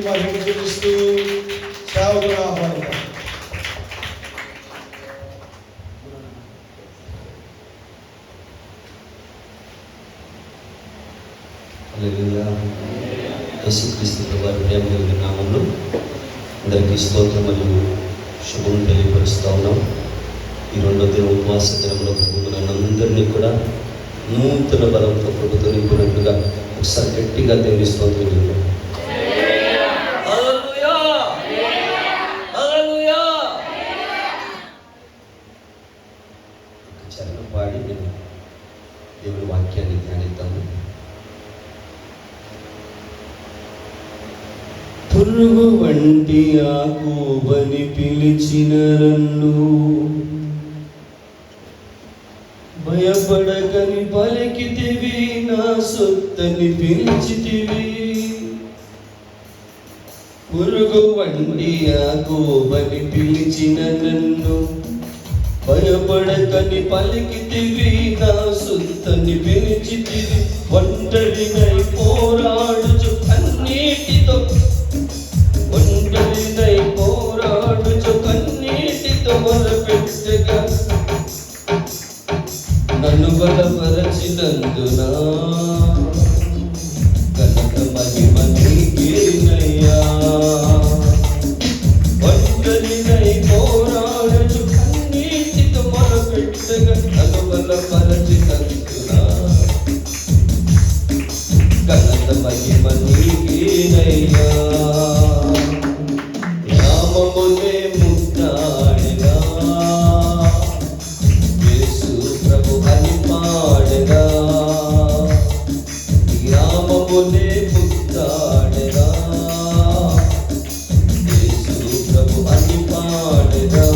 మహిమ చూపిస్తూ సేవకులు ఆహ్వానిద్దాం. హల్లెలూయా. యేసుక్రీస్తు ప్రభువారి ప్రేమ కలిగిన నామములో అందరికీ స్తోత్రం మరియు శుభం తెలియపరుస్తూ ఉన్నాం. ఈ రెండో దిన ఉపవాస దినంలో ప్రభు మనందరినీ కూడా నూతన బలంతో ప్రభుత్వం నింపినట్లుగా ఒకసారి గట్టిగా దేవుని స్తోత్రం చేద్దాం. చరణం పాడి నేను దేవుని వాక్యాన్ని ధ్యానిద్దాము. పురుగు వంటి ఆకువని పిలిచిన నన్ను భయపడకని పలికితివి, నా సొత్తని పిలిచితివి. పురుగు వంటి ఆకువని పిలిచిన నన్ను భయపడకని పలికితివి, నా సొత్తని పిలిచితివి. ఒంటరినై పోరాడుచు కన్నీటితో, ఒంటరినై పోరాడుచు కన్నీటితో మొరపెట్టగా నన్ను బలపరచినందున ఘనత మహిమ నీకేనయ్యా. ఒంటరినై పోరాడుచు కన్నీటితో మొరపెట్టగా నన్ను బలపరచినందున ఘనత మహిమ నీకేనయ్యా. నామమునే ముద్దాడగా యేసు ప్రభు అని పాడగా, నామమునే ముద్దాడగా యేసు ప్రభు అని పాడగా.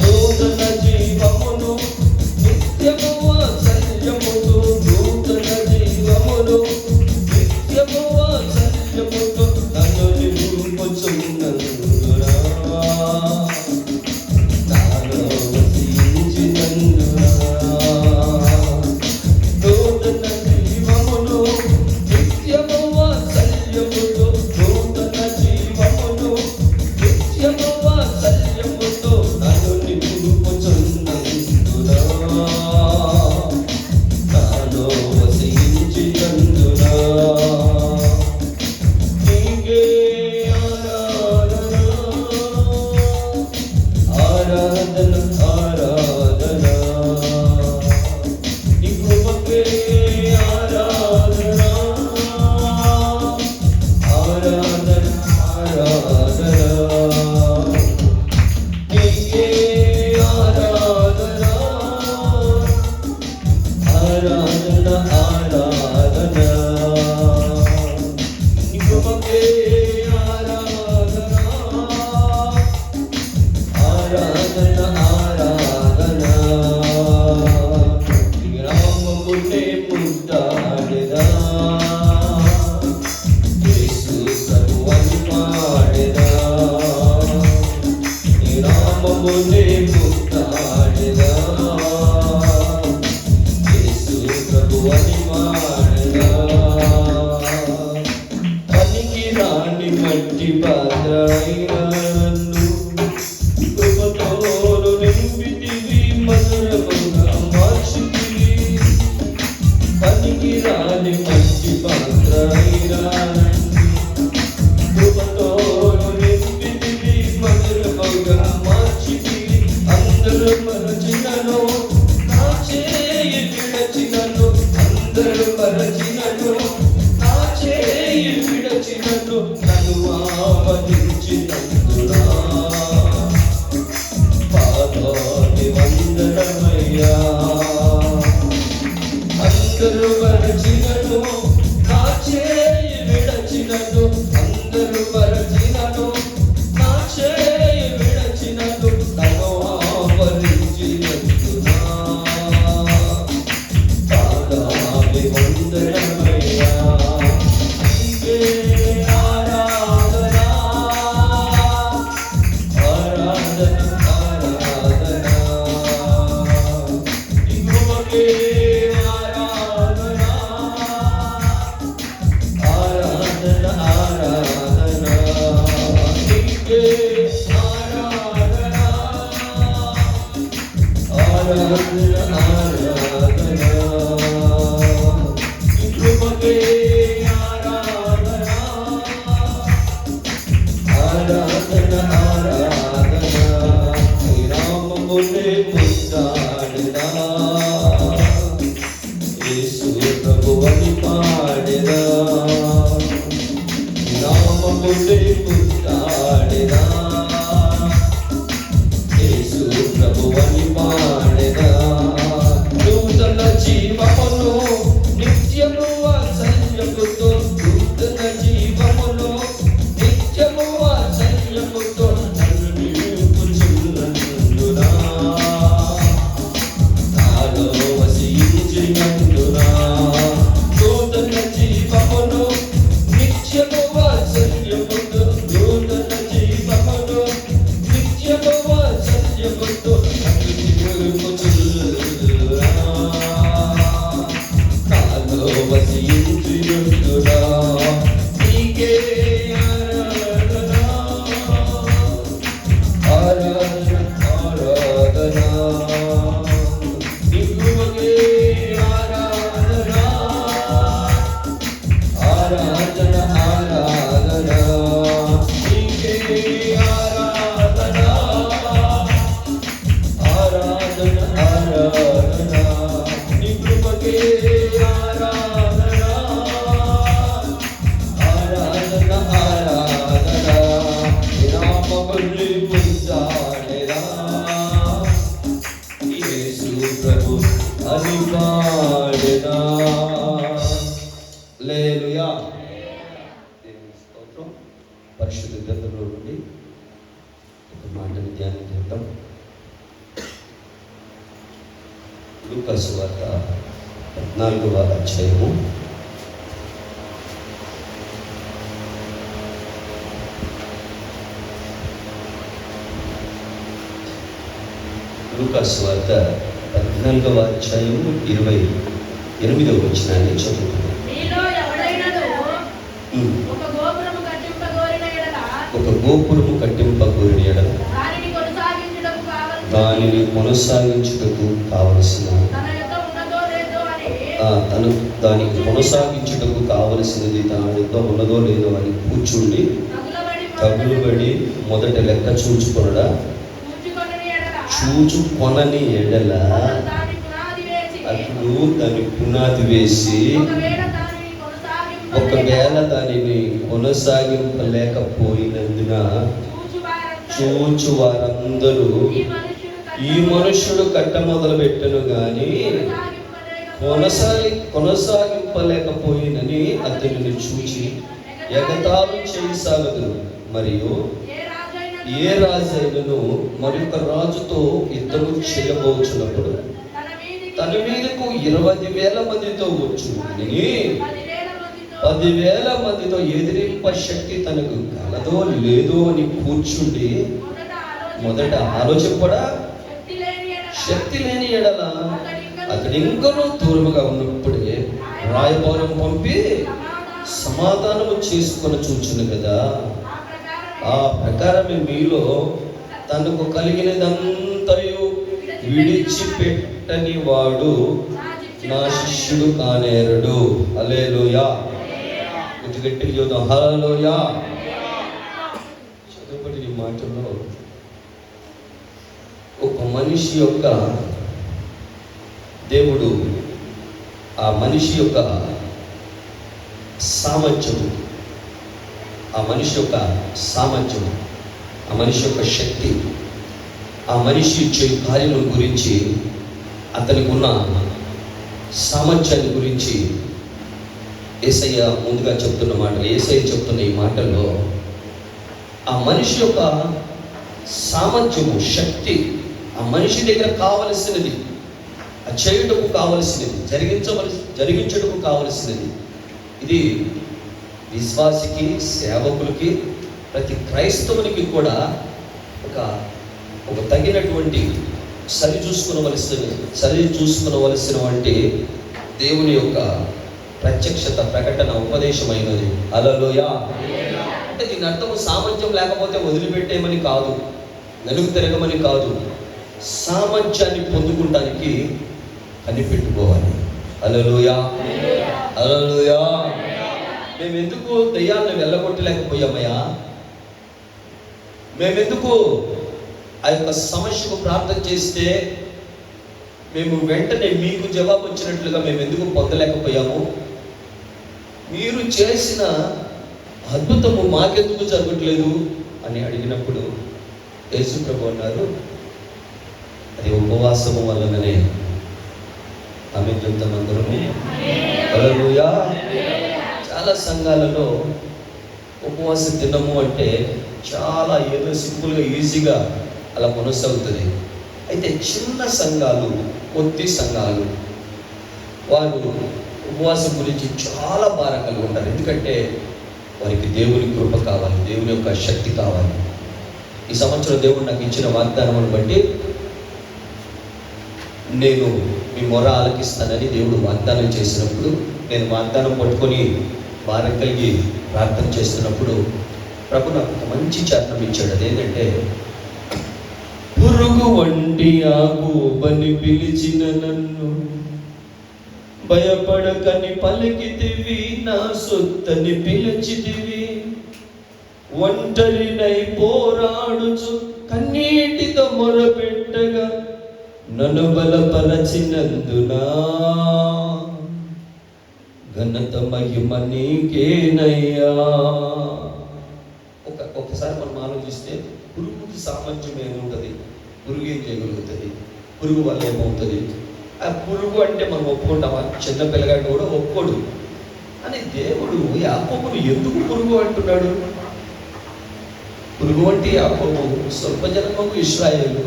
నూతన జీవమును నిత్యము వాత్సల్యముతో, నూతన జీవమును నిత్యము వాత్సల్యముతో నన్ను నిలుపుచున్నందున, నాలో వసించినందున. నూతన జీవమును నిత్యము వాత్సల్యముతో, నూతన జీవమును నిత్యము వాత్సల్యముతో నన్ను నిలుపుచున్నందున, నాలో వసించినందున. నీకే ఆరాధన, ఆరాధన, ఆరాధన. నీ కృపకే ఆరాధన, ఆరాధన, ఆరాధన. నీకే ఆరాధన, ఆరాధన, ఆరాధన. నీ కృపకే ఆరాధన, ఆరాధన, ఆరాధన. నీ నామమునే ముద్దాడెదా, యేసు ప్రభు అని పాడెదా. నీ నామమునే ముద్దాడెదా, యేసు ప్రభు అని పాడెదా. పనికి రాని మట్టి పాత్ర అయినా నన్ను కృపతోను నింపితివి, మధురముగా మార్చితివి. పనికి రాని మట్టి పాత్ర అయినా నన్ను కృపతోను నింపితివి, మధురముగా మార్చితివి. అందరూ మరచినను నా చేయి విడచినను, అందరూ మరచినను నా చేయి విడచినను, నన్ను ఆవరించినందున పాదాది వందనమయ్యా. అందరూ మరచినను నా చేయి విడచినను, అందరూ మరచినను నా చేయి విడచినను, నన్ను ఆవరించినందున పాదాది వందనమయ్యా. నీకే ఆరాధన, పరిశుద్ధ గ్రంథంలో నుండి ఒక మాటని ధ్యానం చేద్దాం. లూకా సువార్త 14వ అధ్యాయము లూకా సువార్త 14వ అధ్యాయము 28వ వచనాన్ని చదువుతున్నాం. ఒక గోపురము కట్టింపగోరిన ఎడల దానిని కొనసాగించుటకు కావలసిన దానికి కొనసాగించుటకు కావలసినది తన యొద్ద ఉన్నదో లేదో అని కూర్చుండి తగులుబడి మొదట లెక్క చూచుకొనని ఎడల అప్పుడు దాని పునాది వేసి ఒకవేళ దానిని కొనసాగింపలేకపోయినందున చూచు వారందరూ ఈ మనుష్యుడు కట్ట మొదలు పెట్టను గాని కొనసాగింపలేకపోయినని అతనిని చూచి ఎగతాళి చేయసాగదు. మరియు ఏ రాజైనను మరొక రాజుతో యుద్ధము చేయబోచున్నప్పుడు తన మీదకు 20,000 మందితో వచ్చు 10,000 మందితో ఎదిరింప శక్తి తనకు కలదో లేదో అని కూర్చుండి మొదట ఆలోచింపడా శక్తి లేని ఎడల అతడు ఇంకనూ దూరముగా ఉన్నప్పుడే రాయబారం పంపి సమాధానము చేసుకొని చూచును కదా. ఆ ప్రకారమే మీలో తనకు కలిగినదంతయు విడిచిపెట్టని వాడు నా శిష్యుడు కానేరడు. హల్లెలూయా. గట్టిగా చూద్దాం. హల్లెలూయా. చదువుబడి ఈ మాటల్లో ఒక మనిషి యొక్క దేవుడు ఆ మనిషి యొక్క సామర్థ్యము, ఆ మనిషి యొక్క సామర్థ్యము, ఆ మనిషి యొక్క శక్తి, ఆ మనిషి ఇచ్చే కార్యముల గురించి, అతనికి ఉన్న సామర్థ్యాన్ని గురించి యేసయ్య ముందుగా చెప్తున్న మాట, యేసయ్య చెప్తున్న ఈ మాటల్లో ఆ మనిషి యొక్క సామర్థ్యము, శక్తి, ఆ మనిషి దగ్గర కావలసినది, ఆ చేయుటకు కావలసినది, జరిగించటకు కావలసినది, ఇది విశ్వాసికి, సేవకులకి, ప్రతి క్రైస్తవునికి కూడా ఒక తగినటువంటి సరిచూసుకునవలసినటువంటి దేవుని యొక్క ప్రత్యక్షత, ప్రకటన, ఉపదేశమైనది. హల్లెలూయా. అంటే దీని అర్థం సామర్థ్యం లేకపోతే వదిలిపెట్టేయమని కాదు, వెనుక తిరగమని కాదు. సామర్థ్యాన్ని పొందుకుంటానికి కనిపెట్టుకోవాలి. హల్లెలూయా, హల్లెలూయా. మేము ఎందుకు దయ్యాలను వెళ్ళగొట్టలేకపోయామయ్యా? మేమెందుకు ఆ యొక్క సమస్యకు ప్రార్థన చేస్తే మేము వెంటనే మీకు జవాబు వచ్చినట్లుగా మేము ఎందుకు పొందలేకపోయాము? మీరు చేసిన అద్భుతము మాకెందుకు జరగట్లేదు అని అడిగినప్పుడు యేసు ప్రభు అన్నారు, అది ఉపవాసము వల్లనే. ఆమె చెప్తాం అందరము. హల్లెలూయా. చాలా సంఘాలలో ఉపవాస దినము అంటే చాలా ఏదో సింపుల్గా ఈజీగా అలా కొనసాగుతుంది. అయితే చిన్న సంఘాలు, కొద్ది సంఘాలు వారు ఉపవాసం గురించి చాలా భారం కలిగి ఉంటారు. ఎందుకంటే వారికి దేవుని కృప కావాలి, దేవుని యొక్క శక్తి కావాలి. ఈ సంవత్సరం దేవుడు నాకు ఇచ్చిన వాగ్దానమును బట్టి నేను మీ మొర ఆలకిస్తానని దేవుడు వాగ్దానం చేసినప్పుడు, నేను వాగ్దానం పట్టుకొని భారం కలిగి ప్రార్థన చేస్తున్నప్పుడు ప్రభు నాకు ఒక మంచి చరణం ఇచ్చాడు. అదేంటంటే, పురుగు వంటి యాకోబని పిలిచిన నన్ను భయపడకని పలికితివి, నా సొత్తని పిలిచితివి. ఒంటరినై పోరాడుచు కన్నీటితో మొరపెట్టగా నన్ను బలపరచినందునా ఘనత మహిమ నీకేనయ్యా. ఒకసారి మనం ఆలోచిస్తే పురుగుకి సామర్థ్యం ఏముంటుంది? పురుగు ఏం చేయగలుగుతుంది? పురుగు వల్ల ఏమవుతుంది? ఆ పురుగు అంటే మనం ఒప్పుకుంటామా? చిన్న పిల్లగాడు కూడా ఒప్పుకోడు. అని దేవుడు యాకోబును ఎందుకు పురుగు అంటున్నాడు? పురుగు అంటే యాకోబు స్వల్ప జన్మకు ఇశ్రాయేలు,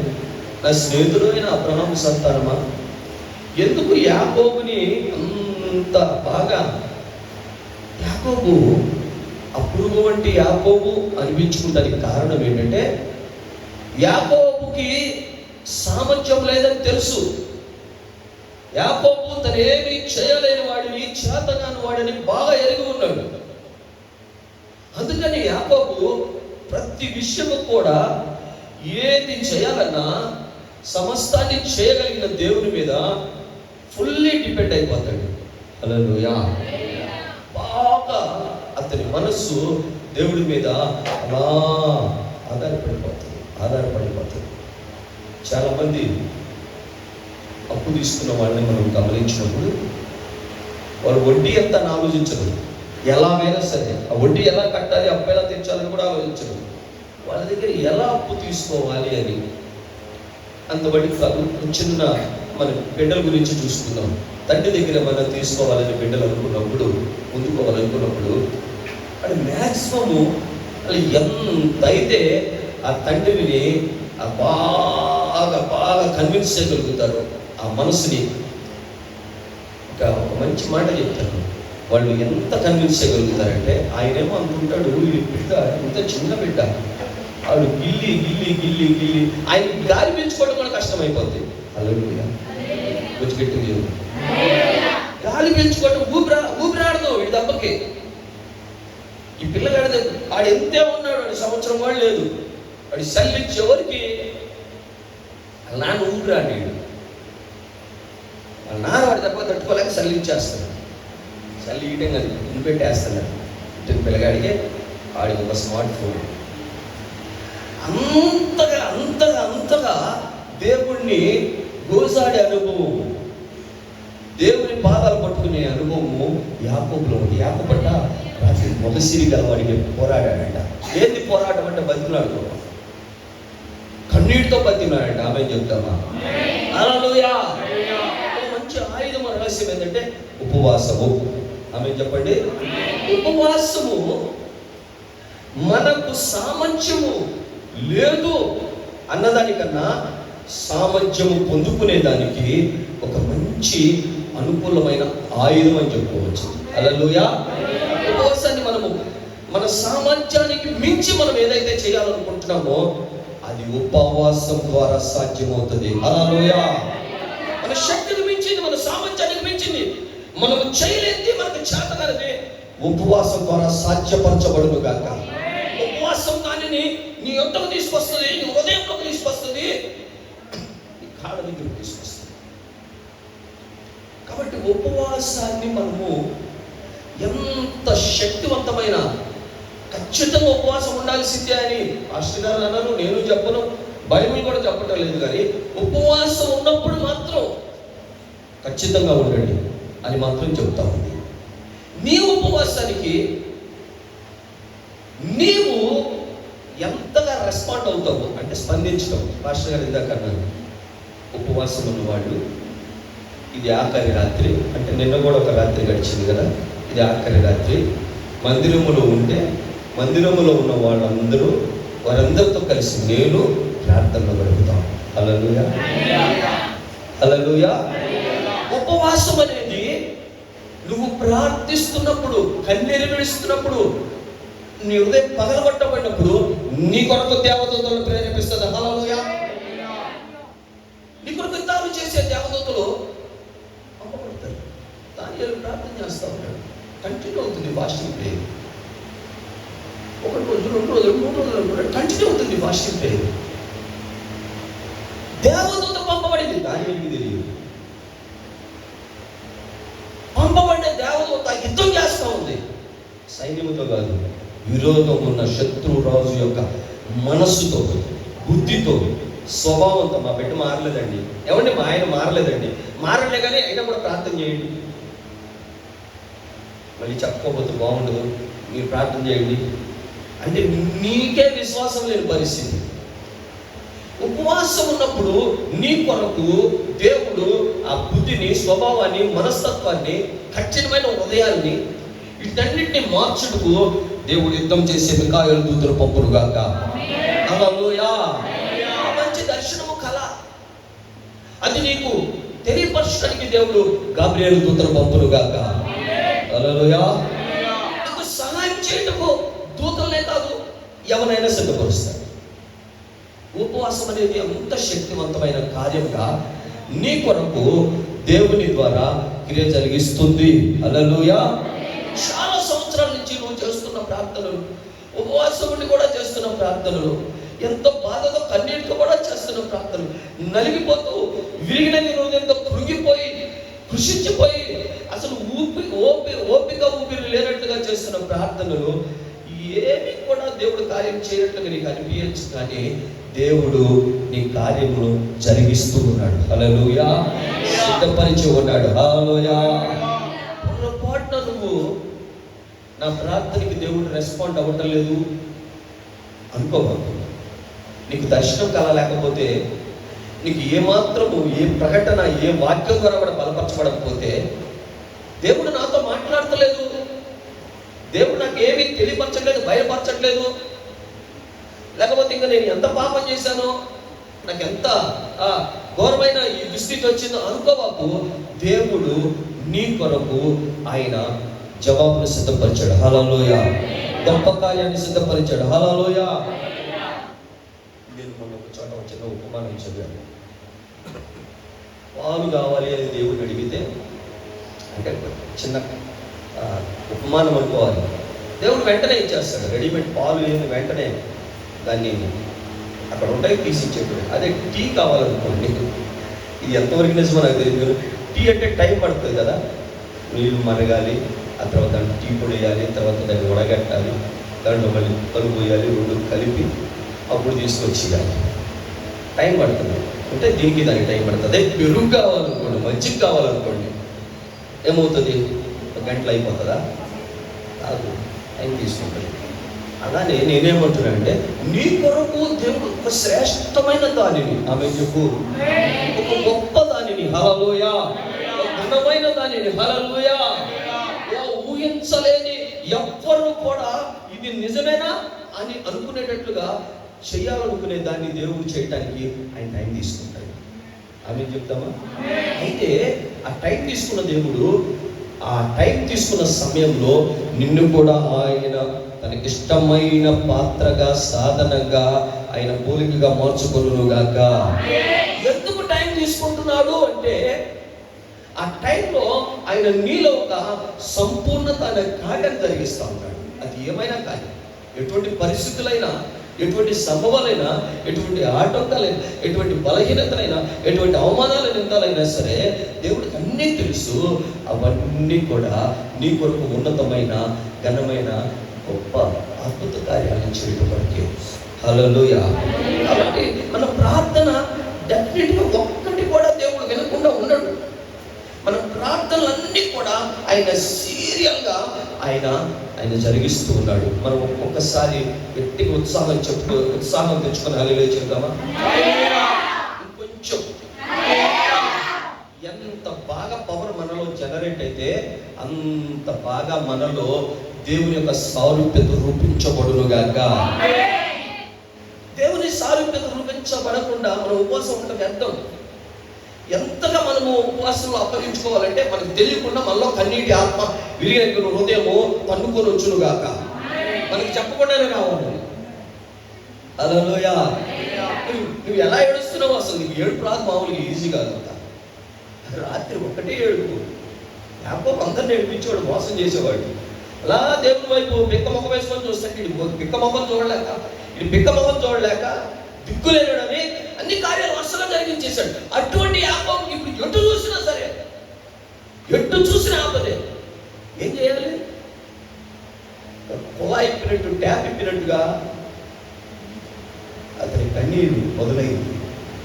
నా స్నేహితుడు అయిన అబ్రహాము సంతానమా? ఎందుకు యాకోబుని అంత బాగా యాకోబు ఆ పురుగు వంటి యాకోబు అనిపించుకుంటానికి కారణం ఏంటంటే, యాకోబుకి సామర్థ్యం లేదని తెలుసు. యాకోబు తనేమి చేయలేని వాడిని, చేతగాని వాడిని బాగా ఎరిగి ఉన్నాడు. అందుకని యాకోబు ప్రతి విషయము కూడా ఏది చేయాలన్నా సమస్తాన్ని చేయగలిగిన దేవుని మీద ఫుల్లీ డిపెండ్ అయిపోతాడు. హల్లెలూయా. బాగా అతని మనస్సు దేవుడి మీద అలా ఆధారపడిపోతుంది. చాలామంది అప్పు తీసుకున్న వాళ్ళని మనం గమనించినప్పుడు వారు వడ్డీ ఎంత అని ఆలోచించరు. ఎలాగైనా సరే ఆ వడ్డీ ఎలా కట్టాలి, అప్పు ఎలా తీర్చాలని కూడా ఆలోచించరు. వాళ్ళ దగ్గర ఎలా అప్పు తీసుకోవాలి అని. అంతబడి కాదు, చిన్న మన బిడ్డల గురించి చూసుకుందాం. తండ్రి దగ్గర మనం తీసుకోవాలని బిడ్డలు అనుకున్నప్పుడు, ముందుకోవాలనుకున్నప్పుడు అది మ్యాక్సిమము అది ఎంతైతే ఆ తండ్రిని బాగా కన్విన్స్ చేయగలుగుతారు ఆ మనసుని. ఒక మంచి మాట చెప్తాను, వాళ్ళు ఎంత కన్విన్స్ చేయగలుగుతారంటే, ఆయనేమో అనుకుంటాడు ఈ బిడ్డ ఇంత చిన్న బిడ్డ, ఆవిడ గిల్లి గిల్లి గిల్లి గిల్లి ఆయన గాలి పీల్చుకోవడం కూడా కష్టమైపోద్ది. హల్లెలూయా. గట్టిగా గాలి పీల్చుకోవడం ఊపిరాడదు వీడి దెబ్బకి. ఈ పిల్లగాడి ఆడు ఎంతే ఉన్నాడు, వాడి సంవత్సరం కూడా లేదు, వాడి చల్లి చివరికి వాళ్ళ నాన్న ఊపిరాడు. వాళ్ళ నాన్న వాడి దెబ్బ తట్టుకోలేక చల్లించేస్తాడు. చల్లి ఇయటం అది ఇంటి పెట్టేస్తున్నాడు. ఇంటి పిల్లగాడికి ఆడికి ఒక స్మార్ట్ ఫోన్. అంతగా దేవుణ్ణి గోసాడే అనుభవం, దేవుని పాదాలు పట్టుకునే అనుభవము యాకోబులో ఉంది. యాకోబట్ట రాత్రి మొగసిరి గలవాడికి పోరాడాడంట. ఏంది పోరాటం అంటే? బతికినాడు, కన్నీటితో బతికినాడంట. ఆమె చెప్తామా? హల్లెలూయా. మంచి ఆయుధం రహస్యం ఏంటంటే ఉపవాసము. ఆమె చెప్పండి. ఉపవాసము మనకు సామర్థ్యము లేదు అన్నదానికన్నా సామర్థ్యము పొందుకునేదానికి ఒక మంచి అనుకూలమైన ఆయుధం అని చెప్పుకోవచ్చు. హల్లెలూయా. ఉపవాసాన్ని మనము మన సామర్థ్యానికి మించి మనం ఏదైతే చేయాలనుకుంటున్నామో అది ఉపవాసం ద్వారా సాధ్యమవుతుంది. హల్లెలూయా. మన శక్తికి మించింది, మన సామర్థ్యానికి మించింది, మనము చేయలేనిది, మనకు చేతనది ఉపవాసం ద్వారా సాధ్యపరచబడును గాక. వాటిని నీ యొద్దకు తీసుకొస్తుంది, నీ హృదయంలోకి తీసుకొస్తుంది, నీ కాళ్ళ దగ్గరకు తీసుకొస్తుంది. కాబట్టి ఉపవాసాన్ని మనము ఎంత శక్తివంతమైన, ఖచ్చితంగా ఉపవాసం ఉండాల్సిందే అని పాస్టర్ గారు అన్నారు, నేను చెప్పను, బైబిల్ కూడా చెప్పటం లేదు. కానీ ఉపవాసం ఉన్నప్పుడు మాత్రం ఖచ్చితంగా ఉండండి అని మాత్రం చెప్తా ఉంది. నీ ఉపవాసానికి నీవు ఎంతగా రెస్పాండ్ అవుతావు అంటే స్పందించడం. పాస్టర్ గారు ఇందాక అన్నారు, ఉపవాసం ఉన్నవాళ్ళు ఇది ఆఖరి రాత్రి, అంటే నిన్న కూడా ఒక రాత్రి గడిచింది కదా, ఇది ఆఖరి రాత్రి. మందిరములో ఉంటే మందిరములో ఉన్న వాళ్ళందరూ వారందరితో కలిసి నేను ప్రార్థనలో గడుపుతాం. హల్లెలూయా, హల్లెలూయా. ఉపవాసం అనేది నువ్వు ప్రార్థిస్తున్నప్పుడు, కన్నీరు విడుస్తున్నప్పుడు, నీ హృదయం పగలగొట్టబడినప్పుడు నీ కొరకు దేవదూతలను ప్రేరేపిస్తుంది. హల్లెలూయా. నీ కొరకు యుద్ధాలు చేసే దేవదూతలు పంపబడతారు. దానియేలు ప్రార్థన చేస్తూ ఉంటాడు, కంటిన్యూ అవుతుంది ఫాస్టింగ్ ప్రేయర్. 1 రోజు, 2 రోజులు, 3 రోజులు కూడా కంటిన్యూ అవుతుంది ఫాస్టింగ్ ప్రేయర్. దేవదూత పంపబడింది, దానియేలుకి తెలియదు. పంపబడిన దేవదూత యుద్ధం చేస్తూ ఉంది, సైన్యముతో కాదు, విరోధం ఉన్న శత్రు రాజు యొక్క మనస్సుతో, బుద్ధితో, స్వభావంతో. మా బిడ్డ మారలేదండి, ఏమండి మా ఆయన మారలేదండి, మారలే కానీ అయినా కూడా ప్రార్థన చేయండి. మళ్ళీ చెప్పుకోకపోతే బాగుండదు, మీరు ప్రార్థన చేయండి అంటే నీకే విశ్వాసం లేని పరిస్థితి. ఉపవాసం ఉన్నప్పుడు నీ కొరకు దేవుడు ఆ బుద్ధిని, స్వభావాన్ని, మనస్తత్వాన్ని, కఠినమైన హృదయాన్ని, వీటన్నిటిని మార్చుటకు దేవుడు యుద్ధం చేసే మిఖాయేలు దూతలు పంపును గాక. హల్లెలూయా. మంచి దర్శనము కల అది నీకు తెలియపరచడానికి దేవుడు గాబ్రియేలు దూతలు పంపును గాక. హల్లెలూయా. నీకు సహాయం చేయటకు దూతలనే కాదు, ఎవరైనా సిద్ధపరుస్తాడు. ఉపవాసం అనేది అంత శక్తివంతమైన కార్యంగా నీ కొరకు దేవుని ద్వారా క్రియ జరిగిస్తుంది. హల్లెలూయా. చాలా సంవత్సరాల నుంచి నువ్వు చేస్తున్న ప్రార్థనలు, ఉపవాసం ఉండి కూడా చేస్తున్న ప్రార్థనలు, ఎంతో బాధతో కన్నీటితో కూడా చేస్తున్న ప్రార్థనలు, నలిగిపోతూ విరిగిన హృదయంతో కృంగిపోయి కృషించిపోయి అసలు ఓపిక ఊపిరి లేనట్టుగా చేస్తున్న ప్రార్థనలు ఏమి కూడా దేవుడు కార్యం చేయనట్లుగా నీకు అనిపించచ్చు, కానీ దేవుడు నీ కార్యమును జరిగిస్తూ ఉన్నాడు. హల్లెలూయా. సిద్ధపరిచి ఉన్నాడు. హల్లెలూయా. పొరపాటున నువ్వు నా ప్రార్థనకి దేవుడు రెస్పాండ్ అవ్వటం లేదు అనుకోబాకు. నీకు దర్శనం కలలేకపోతే, నీకు ఏమాత్రము ఏ ప్రకటన, ఏ వాక్యం ద్వారా కూడా బలపరచబడకపోతే, దేవుడు నాతో మాట్లాడతలేదు, దేవుడు నాకు ఏమీ తెలియపరచట్లేదు, బయలుపరచట్లేదు, లేకపోతే ఇంకా నేను ఎంత పాపం చేశానో, నాకు ఎంత ఘోరమైన ఈ దుస్థితి వచ్చిందో అనుకోబాకు. దేవుడు నీ కొరకు ఆయన జవాబును సిద్ధపరిచాడు. హల్లెలూయా. గొప్ప కార్యాన్ని సిద్ధపరిచాడు. హల్లెలూయా. నేను మొన్న ఒక చోట చిన్న ఉపమానం చదివాను. పాలు కావాలి అని దేవుడిని అడిగితే, అంటే చిన్న ఉపమానం అనుకోవాలి, దేవుడు వెంటనే ఇచ్చేస్తాడు. రెడీమేడ్ పాలు ఏమి వెంటనే దాన్ని అక్కడ ఉంటాయి తీసి ఇచ్చేప్పుడు. అదే టీ కావాలనుకోండి, ఇది ఎంతవరకు నిజమో నాకు తెలియదు. టీ అంటే టైం పడుతుంది కదా, నీళ్ళు మరగాలి, ఆ తర్వాత దాంట్లో టీ పొడి వేయాలి, తర్వాత దాన్ని వడగట్టాలి, దాంట్లో మళ్ళీ కలుపు పోయాలి, రెండు కలిపి అప్పుడు తీసుకొచ్చి ఇవ్వాలి. టైం పడుతుంది. అంటే దీనికి దానికి టైం పడుతుంది. అదే పెరుగు కావాలనుకోండి, మజ్జిగ కావాలనుకోండి, ఏమవుతుంది? 1 గంటలు అయిపోతుందా? కాదు, టైం తీసుకుంటుంది. అలానే నేనేమంటున్నా అంటే, నీ కొరకు దేవుడు ఒక శ్రేష్టమైన దానిని, ఆమె చెప్పు, ఒక గొప్ప దానిని, హల్లెలూయా, ఒక ఘనమైన దానిని, హల్లెలూయా, ఊహించలేని, ఎవ్వరు కూడా ఇది నిజమేనా అని అనుకునేటట్లుగా చేయాలనుకునే దాన్ని దేవుడు చేయటానికి ఆయన టైం తీసుకుంటాడు. ఆమె చెప్తామా? అయితే ఆ టైం తీసుకున్న దేవుడు, ఆ టైం తీసుకున్న సమయంలో నిన్ను కూడా ఆయన తనకి ఇష్టమైన పాత్రగా, సాధనంగా, ఆయన పోలికగా మార్చుకొనును గాక. ఎందుకు టైం తీసుకుంటున్నాడు అంటే, ఆ టైంలో ఆయన నీలో ఒక సంపూర్ణత అనే కార్యం జరిగిస్తూ ఉంటాడు. అది ఏమైనా కానీ, ఎటువంటి పరిస్థితులైనా ఎటువంటి సంభవాలైనా, ఎటువంటి ఆటంకాలైనా, ఎటువంటి బలహీనతలైనా, ఎటువంటి అవమానాల నిందాలైనా సరే దేవుడికి అన్నీ తెలుసు. అవన్నీ కూడా నీ కొరకు ఉన్నతమైన, ఘనమైన, గొప్ప అద్భుత కార్యాలను చేయడం వరకే. హల్లెలూయా. కాబట్టి మన ప్రార్థన డెఫినెట్గా ఒక్కటి కూడా దేవుడు వినకుండా ఉన్నాడు. మన ప్రార్థనలన్నీ కూడా ఆయన సీరియల్గా ఆయన జరిగిస్తూ ఉన్నాడు. మనం ఒక్కసారి గట్టిగా ఉత్సాహం తెచ్చుకొని హల్లెలూయా చెప్దామా? ఇంకొంచెం ఎంత బాగా పవర్ మనలో జనరేట్ అయితే అంత బాగా మనలో దేవుని యొక్క సారూప్యత రూపించబడునుగాక. దేవుని సారూప్యత రూపించబడకుండా మనం ఉపవాసం ఉండడం వ్యర్థం. ఎంతగా మనము ఉపవాసంలో అప్పగించుకోవాలంటే మనకు తెలియకుండా మనలో కన్నీటి ఆత్మ విరిగిన హృదయము పన్నుకొని వచ్చునుగాక. మనకి చెప్పకుండానే రావాలి. హల్లెలూయా. నువ్వు ఎలా ఏడుస్తున్నావు? అసలు నీకు ఏడుపు రాదు మామూలుగా, ఈజీగా అంతా. రాత్రి ఒక్కటే ఏడుపు. యాకోబు అందరిని ఏడిపించేవాడు, మోసం చేసేవాడు. అలా దేవుని వైపు పిక్క మొక్క వేసుకొని చూస్తాడు. పిక్క మొక్కం చూడలేక దిక్కులేనడని అన్ని కార్యాలు వరుసగా జరిగించేశాడు. అటువంటి యాకోబు ఇప్పుడు ఎటు చూసినా ఆపదే. ఏం చేయాలి? కుళాయి ఇప్పినట్టు, ట్యాప్ ఇప్పినట్టుగా అతని కన్నీరు మొదలైంది.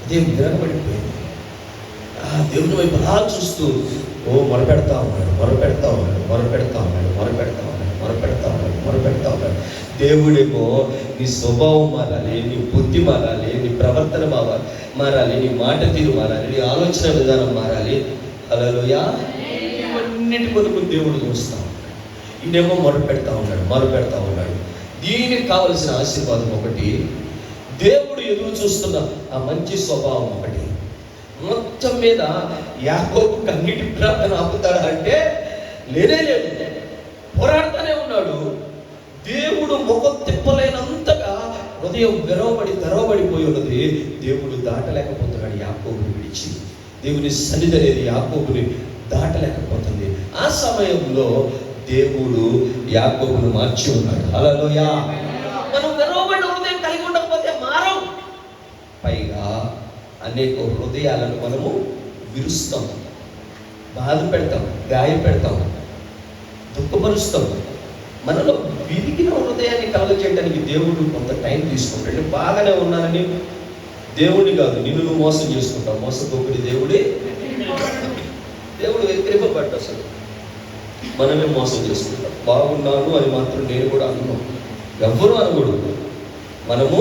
అదే విరగబడిపోయింది. దేవుని వైపు అలా చూస్తూ మొరపెడతా ఉన్నాడు. దేవుడేమో నీ స్వభావం మారాలి, నీ బుద్ధి మారాలి, నీ ప్రవర్తన మారాలి, నీ మాట తీరు మారాలి, నీ ఆలోచన విధానం మారాలి. హల్లెలూయా. ఇవన్నిటి కొరకు దేవుడు చూస్తా ఉన్నాడు. ఈయనేమో మొరపెడతా ఉన్నాడు. దీనికి కావలసిన ఆశీర్వాదం ఒకటి, దేవుడు ఎదురు చూస్తున్న ఆ మంచి స్వభావం ఒకటి. మొత్తం మీద యాకోబు కన్నీటి ప్రార్థన ఆపుతాడా అంటే లేనే లేదు. పోరాడుతూనే ఉన్నాడు. దేవుడు ముఖం తిప్పలేనంతగా హృదయం తెరవబడిపోయి ఉన్నది. దేవుడు దాటలేకపోతున్నాడు యాకోబుని విడిచి. దేవుని సన్నిధి అనేది యాకోబుని దాటలేకపోతుంది. ఆ సమయంలో దేవుడు యాకోబును మార్చి ఉన్నాడు. హల్లెలూయా. మనం తెరవబడిన హృదయం కలిగి ఉండకపోతే మారం. పైగా అనేక హృదయాలను మనము విరుస్తాం, బాధ పెడతాం, గాయపెడతాం, దుఃఖపరుస్తాం. మనలో విరిగిన హృదయాన్ని కలగజేయడానికి దేవుడు కొంత టైం తీసుకుంటాడు. బాగానే ఉన్నానని దేవుడిని కాదు, నిన్ను నువ్వు మోసం చేసుకుంటావు. మోసపోకుడి దేవుడు వ్యతిరేకపడ్డా. అసలు మనమే మోసం చేసుకుంటాం. బాగున్నాను అని మాత్రం నేను కూడా అనుకున్నాం. ఎవ్వరూ అనకూడదు. మనము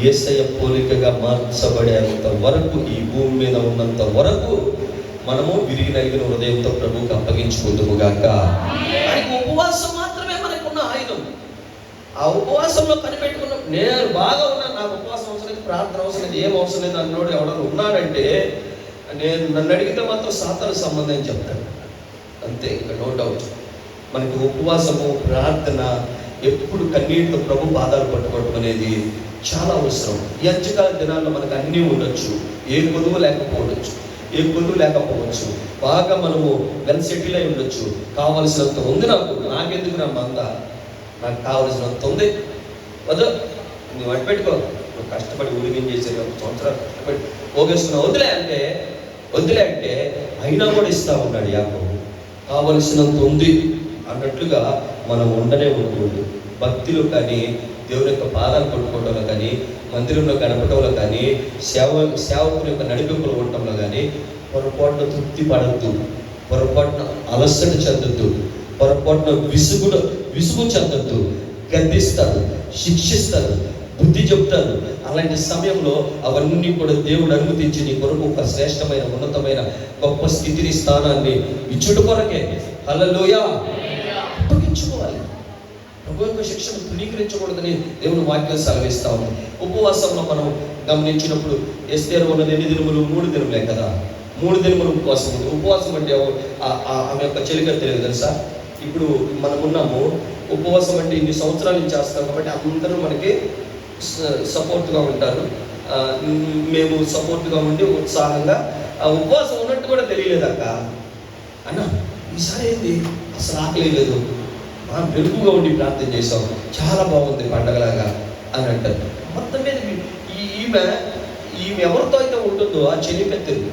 యేసయ్య పోలికగా మార్చబడేంత వరకు, ఈ భూమి మీద ఉన్నంత వరకు మనము విరిగి నలిగిన హృదయంతో ప్రభువుకి అప్పగించుకుందుముగాక. ఉపవాసం మాత్రమే మనకున్న ఆయుధం. ఆ ఉపవాసంలో కనిపెట్టుకున్న నేను బాగా ఉన్నాను, నాకు ఉపవాసం అవసరం లేదు, ప్రార్థన అవసరం లేదు, ఏం అవసరం లేదు అన్నోడు ఎవడన్నా ఉన్నాడంటే నన్ను అడిగితే మాత్రం సాతాను సంబంధం చెప్తాడు. అంతే, ఇంకా నో డౌట్. మనకి ఉపవాసము, ప్రార్థన, ఎప్పుడు కన్నీటితో ప్రభు పాదాలు పట్టుకోవడం అనేది చాలా అవసరం. ఈ అంచకాల దినాల్లో మనకు అన్నీ ఉండొచ్చు, ఏ కొలువు లేకపోవచ్చు, బాగా మనము వెల్ సెటిల్ అయి ఉండొచ్చు, కావలసినంత ఉంది. నాకెందుకు నా మంద, నాకు కావలసినంత ఉంది, వద్దు నువ్వు అడ్డు పెట్టుకో, నువ్వు కష్టపడి ఊరికేం చేసేది 1 సంవత్సరాలు కష్టపడి పోగేసుకున్నావు, వదిలే అంటే అయినా కూడా ఇస్తా ఉన్నాడు యాకోబు. కావలసినంత ఉంది అన్నట్లుగా మనం ఉండకూడదు. భక్తిలో కానీ, దేవుని యొక్క పాదాలు పట్టుకోవడంలో కానీ, మందిరంలో గడపడంలో కానీ, సేవకుని యొక్క నడిపింపులు ఉండటంలో కానీ పొరపాటున తృప్తి పడద్దు, పొరపాటున అలసట చెందద్దు, పొరపాటున విసుగు చెందద్దు. గద్దిస్తాడు, శిక్షిస్తాడు, బుద్ధి చెప్తాడు. అలాంటి సమయంలో అవన్నీ కూడా దేవుడు అనుమతించి నీ కొరకు ఒక శ్రేష్టమైన, ఉన్నతమైన, గొప్ప స్థితిని, స్థానాన్ని ఇచ్చుట కొరకే. హల్లెలూయా. అప్పగించుకోవాలి. ప్రభు యొక్క శిక్షను తృణీకరించకూడదని దేవుని వాక్యం సెలవిస్తా ఉంది. ఉపవాసంలో మనం గమనించినప్పుడు ఎస్తేరు ఉన్నది 8 దినములు 3 దినములే కదా. 3 దినములు ఉపవాసం ఉంది. ఉపవాసం అంటే ఆమె యొక్క చెలిక తెలియదు తెలుసా. ఇప్పుడు మనం ఉన్నాము, ఉపవాసం అంటే ఇన్ని సంవత్సరాల నుంచి చేస్తాం కాబట్టి అందరూ మనకి సపోర్ట్గా ఉంటారు. మేము సపోర్ట్గా ఉండి ఉత్సాహంగా ఉపవాసం ఉన్నట్టు కూడా తెలియలేదక్క. అన్న ఈసారి ఏంది అసలు ఆకలి లేదు, వెలుగుగా ఉండి ప్రార్థన చేసాం, చాలా బాగుంది పండగలాగా. అని అంటారు. మొత్తం మీద ఈమె ఎవరితో అయితే ఉంటుందో ఆ చెలికత్తెలు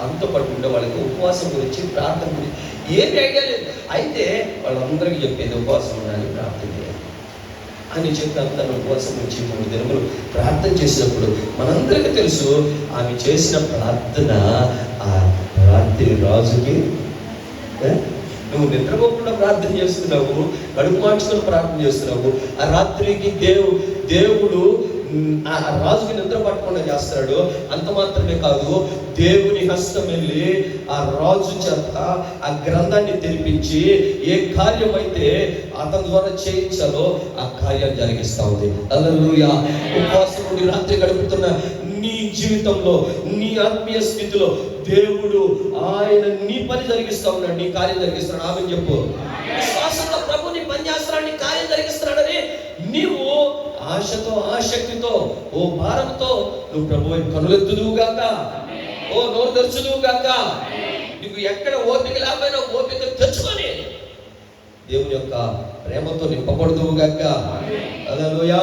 అంతో పాటు ఉండే వాళ్ళకి ఉపవాసం గురించి, ప్రార్థన గురించి ఏమి ఐడియా లేదు. అయితే వాళ్ళందరికీ చెప్పేది ఉపవాసం ఉండాలి, ప్రార్థన చేయాలి అని చెప్పి తను ఉపవాసం గురించి 3 దినములు ప్రార్థన చేసినప్పుడు మనందరికీ తెలుసు ఆమె చేసిన ప్రార్థన ఆ రాత్రి రాజుకి, నువ్వు నిద్రపోకుండా ప్రార్థన చేస్తున్నావు, కడుపు మార్చుకొని ప్రార్థన చేస్తున్నావు, ఆ రాత్రికి దేవుడు ఆ రాజుకి నిద్ర పట్టకుండా చేస్తాడు. అంత మాత్రమే కాదు, దేవుని హస్తం వెళ్ళి ఆ రాజు చేత ఆ గ్రంథాన్ని తెరిపించి ఏ కార్యం అయితే అతని ద్వారా చేయించాలో ఆ కార్యాన్ని జరిగిస్తా ఉంది. హల్లెలూయా. ఉపవాసం నుండి రాత్రి గడుపుతున్న నీ జీవితంలో, నీ ఆత్మీయ స్థితిలో దేవుడు ఆయన నీ పని జరిగిస్తా ఉన్నాడు, నీ కార్యం జరిగిస్తున్నాడు. ఆమె చెప్పు, విశ్వాసంతో ప్రభు నీ పని చేస్తున్నాడు, నీ కార్యం జరిగిస్తున్నాడని నీవు ఆశతో, ఆసక్తితో, ఓ భారంతో నువ్వు ప్రభు కనులెత్తుదువు గాక, ఓ నోరు తెరుచుదువు గాక. నీకు ఎక్కడ ఓపిక లేకపోయినా ఓపిక తెచ్చుకొని దేవుని యొక్క ప్రేమతో నింపబడుదువు గాక. హల్లెలూయా.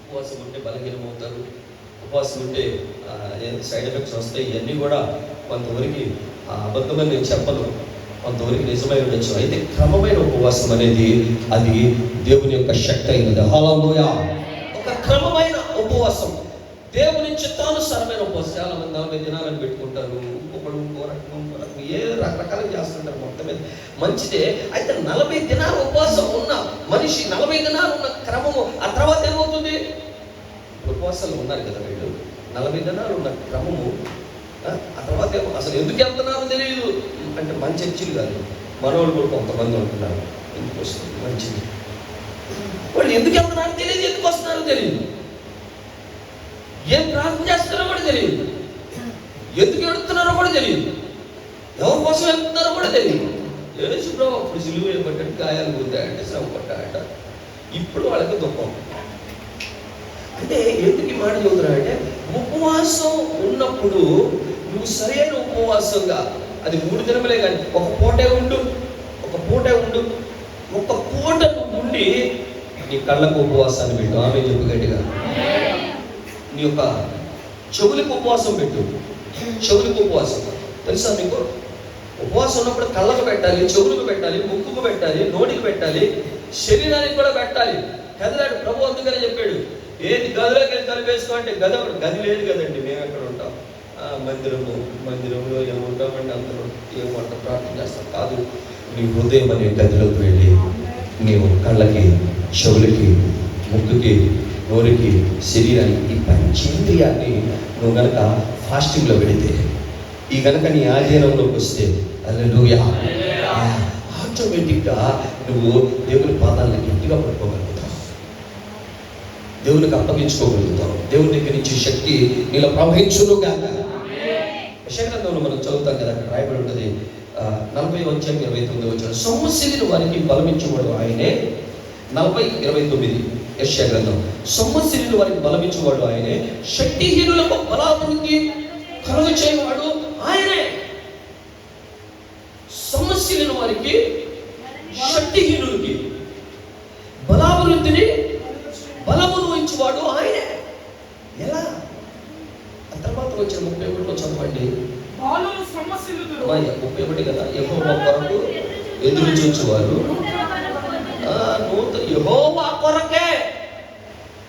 ఉపవాసం ఉంటే బలహీనమవుతారు, ఉపవాసం ఉంటే సైడ్ ఎఫెక్ట్స్ వస్తాయి. ఇవన్నీ కూడా కొంతవరకు అబద్ధమని నేను చెప్పను, కొంతవరకు నిజమై ఉండొచ్చు. అయితే క్రమమైన ఉపవాసం అనేది అది దేవుని యొక్క శక్తి అయినది. హల్లెలూయా. ఒక క్రమమైన ఉపవాసం, దేవుని చిత్తానుసారమైన ఉపవాసం. చాలా మంది 40 దినాలను పెట్టుకుంటారు, ఇంకో రకం ఏ రకరకాలుగా చేస్తుంటారు. మొత్తం మీద మంచిదే. అయితే 40 దినాలు ఉపవాసం ఉన్న మనిషి, 40 దినాలు ఉన్న క్రమము, ఆ తర్వాత ఏమవుతుంది? ఉపవాసాలు ఉన్నారు కదా వీళ్ళు, 40 దినాలు ఉన్న క్రమము, ఆ తర్వాత అసలు ఎందుకు వెళ్తున్నారో తెలియదు. అంటే మంచి చర్చిలు కాదు, మనోళ్ళు కూడా కొంతమంది ఉంటున్నారు, ఎందుకు వస్తుంది మంచిది, వాళ్ళు ఎందుకు వెళ్తున్నారో తెలియదు, ఎందుకు వస్తున్నారో తెలియదు, ఏం ప్రార్థన చేస్తున్నారో కూడా తెలియదు, ఎందుకు వెళ్తున్నారో కూడా తెలియదు, ఎవరి కోసం వెళ్తున్నారో కూడా తెలియదు. యేసు ప్రభు అప్పుడు సిలువ వేయబడ్డాడు, గాయాలు గుద్దాయంటే, శ్రమ పడ్డాయట, ఇప్పుడు వాళ్ళకి దుఃఖం. అంటే ఎందుకు ఈ మాట చెబుతున్నాడంటే, ఉపవాసం ఉన్నప్పుడు నువ్వు సరైన ఉపవాసంగా, అది 3 దినములే కానీ ఒక పూటే ఉండు, ఒక పూట నువ్వు ఉండి నీ కళ్ళకు ఉపవాసాన్ని పెట్టు. ఆమె చెప్పు గట్టిగా. నీ యొక్క చెవులకు ఉపవాసం పెట్టు. చెవులకు ఉపవాసం తెలుసా మీకు? ఉపవాసం ఉన్నప్పుడు కళ్ళకు పెట్టాలి, చెవులకు పెట్టాలి, ముక్కుకు పెట్టాలి, నోటికి పెట్టాలి, శరీరానికి కూడా పెట్టాలి. కదలాడు ప్రభు. అందుకనే చెప్పాడు, ఏది గదిలోకి వెళ్ళి తలుపేసుకో అంటే, గది లేదు కదండి, మేము ఎక్కడ ఉంటాం, మందిరంలో ఏముంటామండి, అందరూ ఏమంట ప్రార్థన చేస్తాం. కాదు, నీ హృదయం అనే గదిలోకి వెళ్ళి నీవు కళ్ళకి, చెవులకి, ముక్కుకి, నోరికి, శరీరానికి, ఈ పంచేంద్రియాన్ని నువ్వు కనుక ఫాస్టింగ్లో పెడితే, ఈ కనుక నీ ఆధీనంలోకి వస్తే, హల్లెలూయా, ఆటోమేటిక్గా నువ్వు దేవుని పాదాలను గట్టిగా పట్టుకోగలుగుతావు, దేవునికి అప్పగించుకోగలుగుతావు, దేవుని దగ్గర నుంచి శక్తి నీలో ప్రవహించును గాక. యెషయా మనం చదువుతాం కదా, అక్కడ రాయబడి ఉంటుంది 40:29 సొమ్మసిల్లిన వారికి బలమిచ్చువాడు ఆయనే. 40:29 యెషయా గ్రంథం. సొమ్మసిల్లిన వారికి బలమిచ్చువాడు ఆయనే, శక్తిహీనులకు బలాభివృద్ధి కలుగ చేయవాడు ఆయనే. సొమ్మసిల్లిన వారికి, శక్తిహీనులకి బలాభివృద్ధిని, బలమును ఇచ్చేవాడు ఆయనే. ఎలా? ఆ తర్వాత వచ్చిన 31 చదవండి. 31 కదా. యెహోవా కొరకు ఎదురు చూచువారు, యెహోవా కొరకే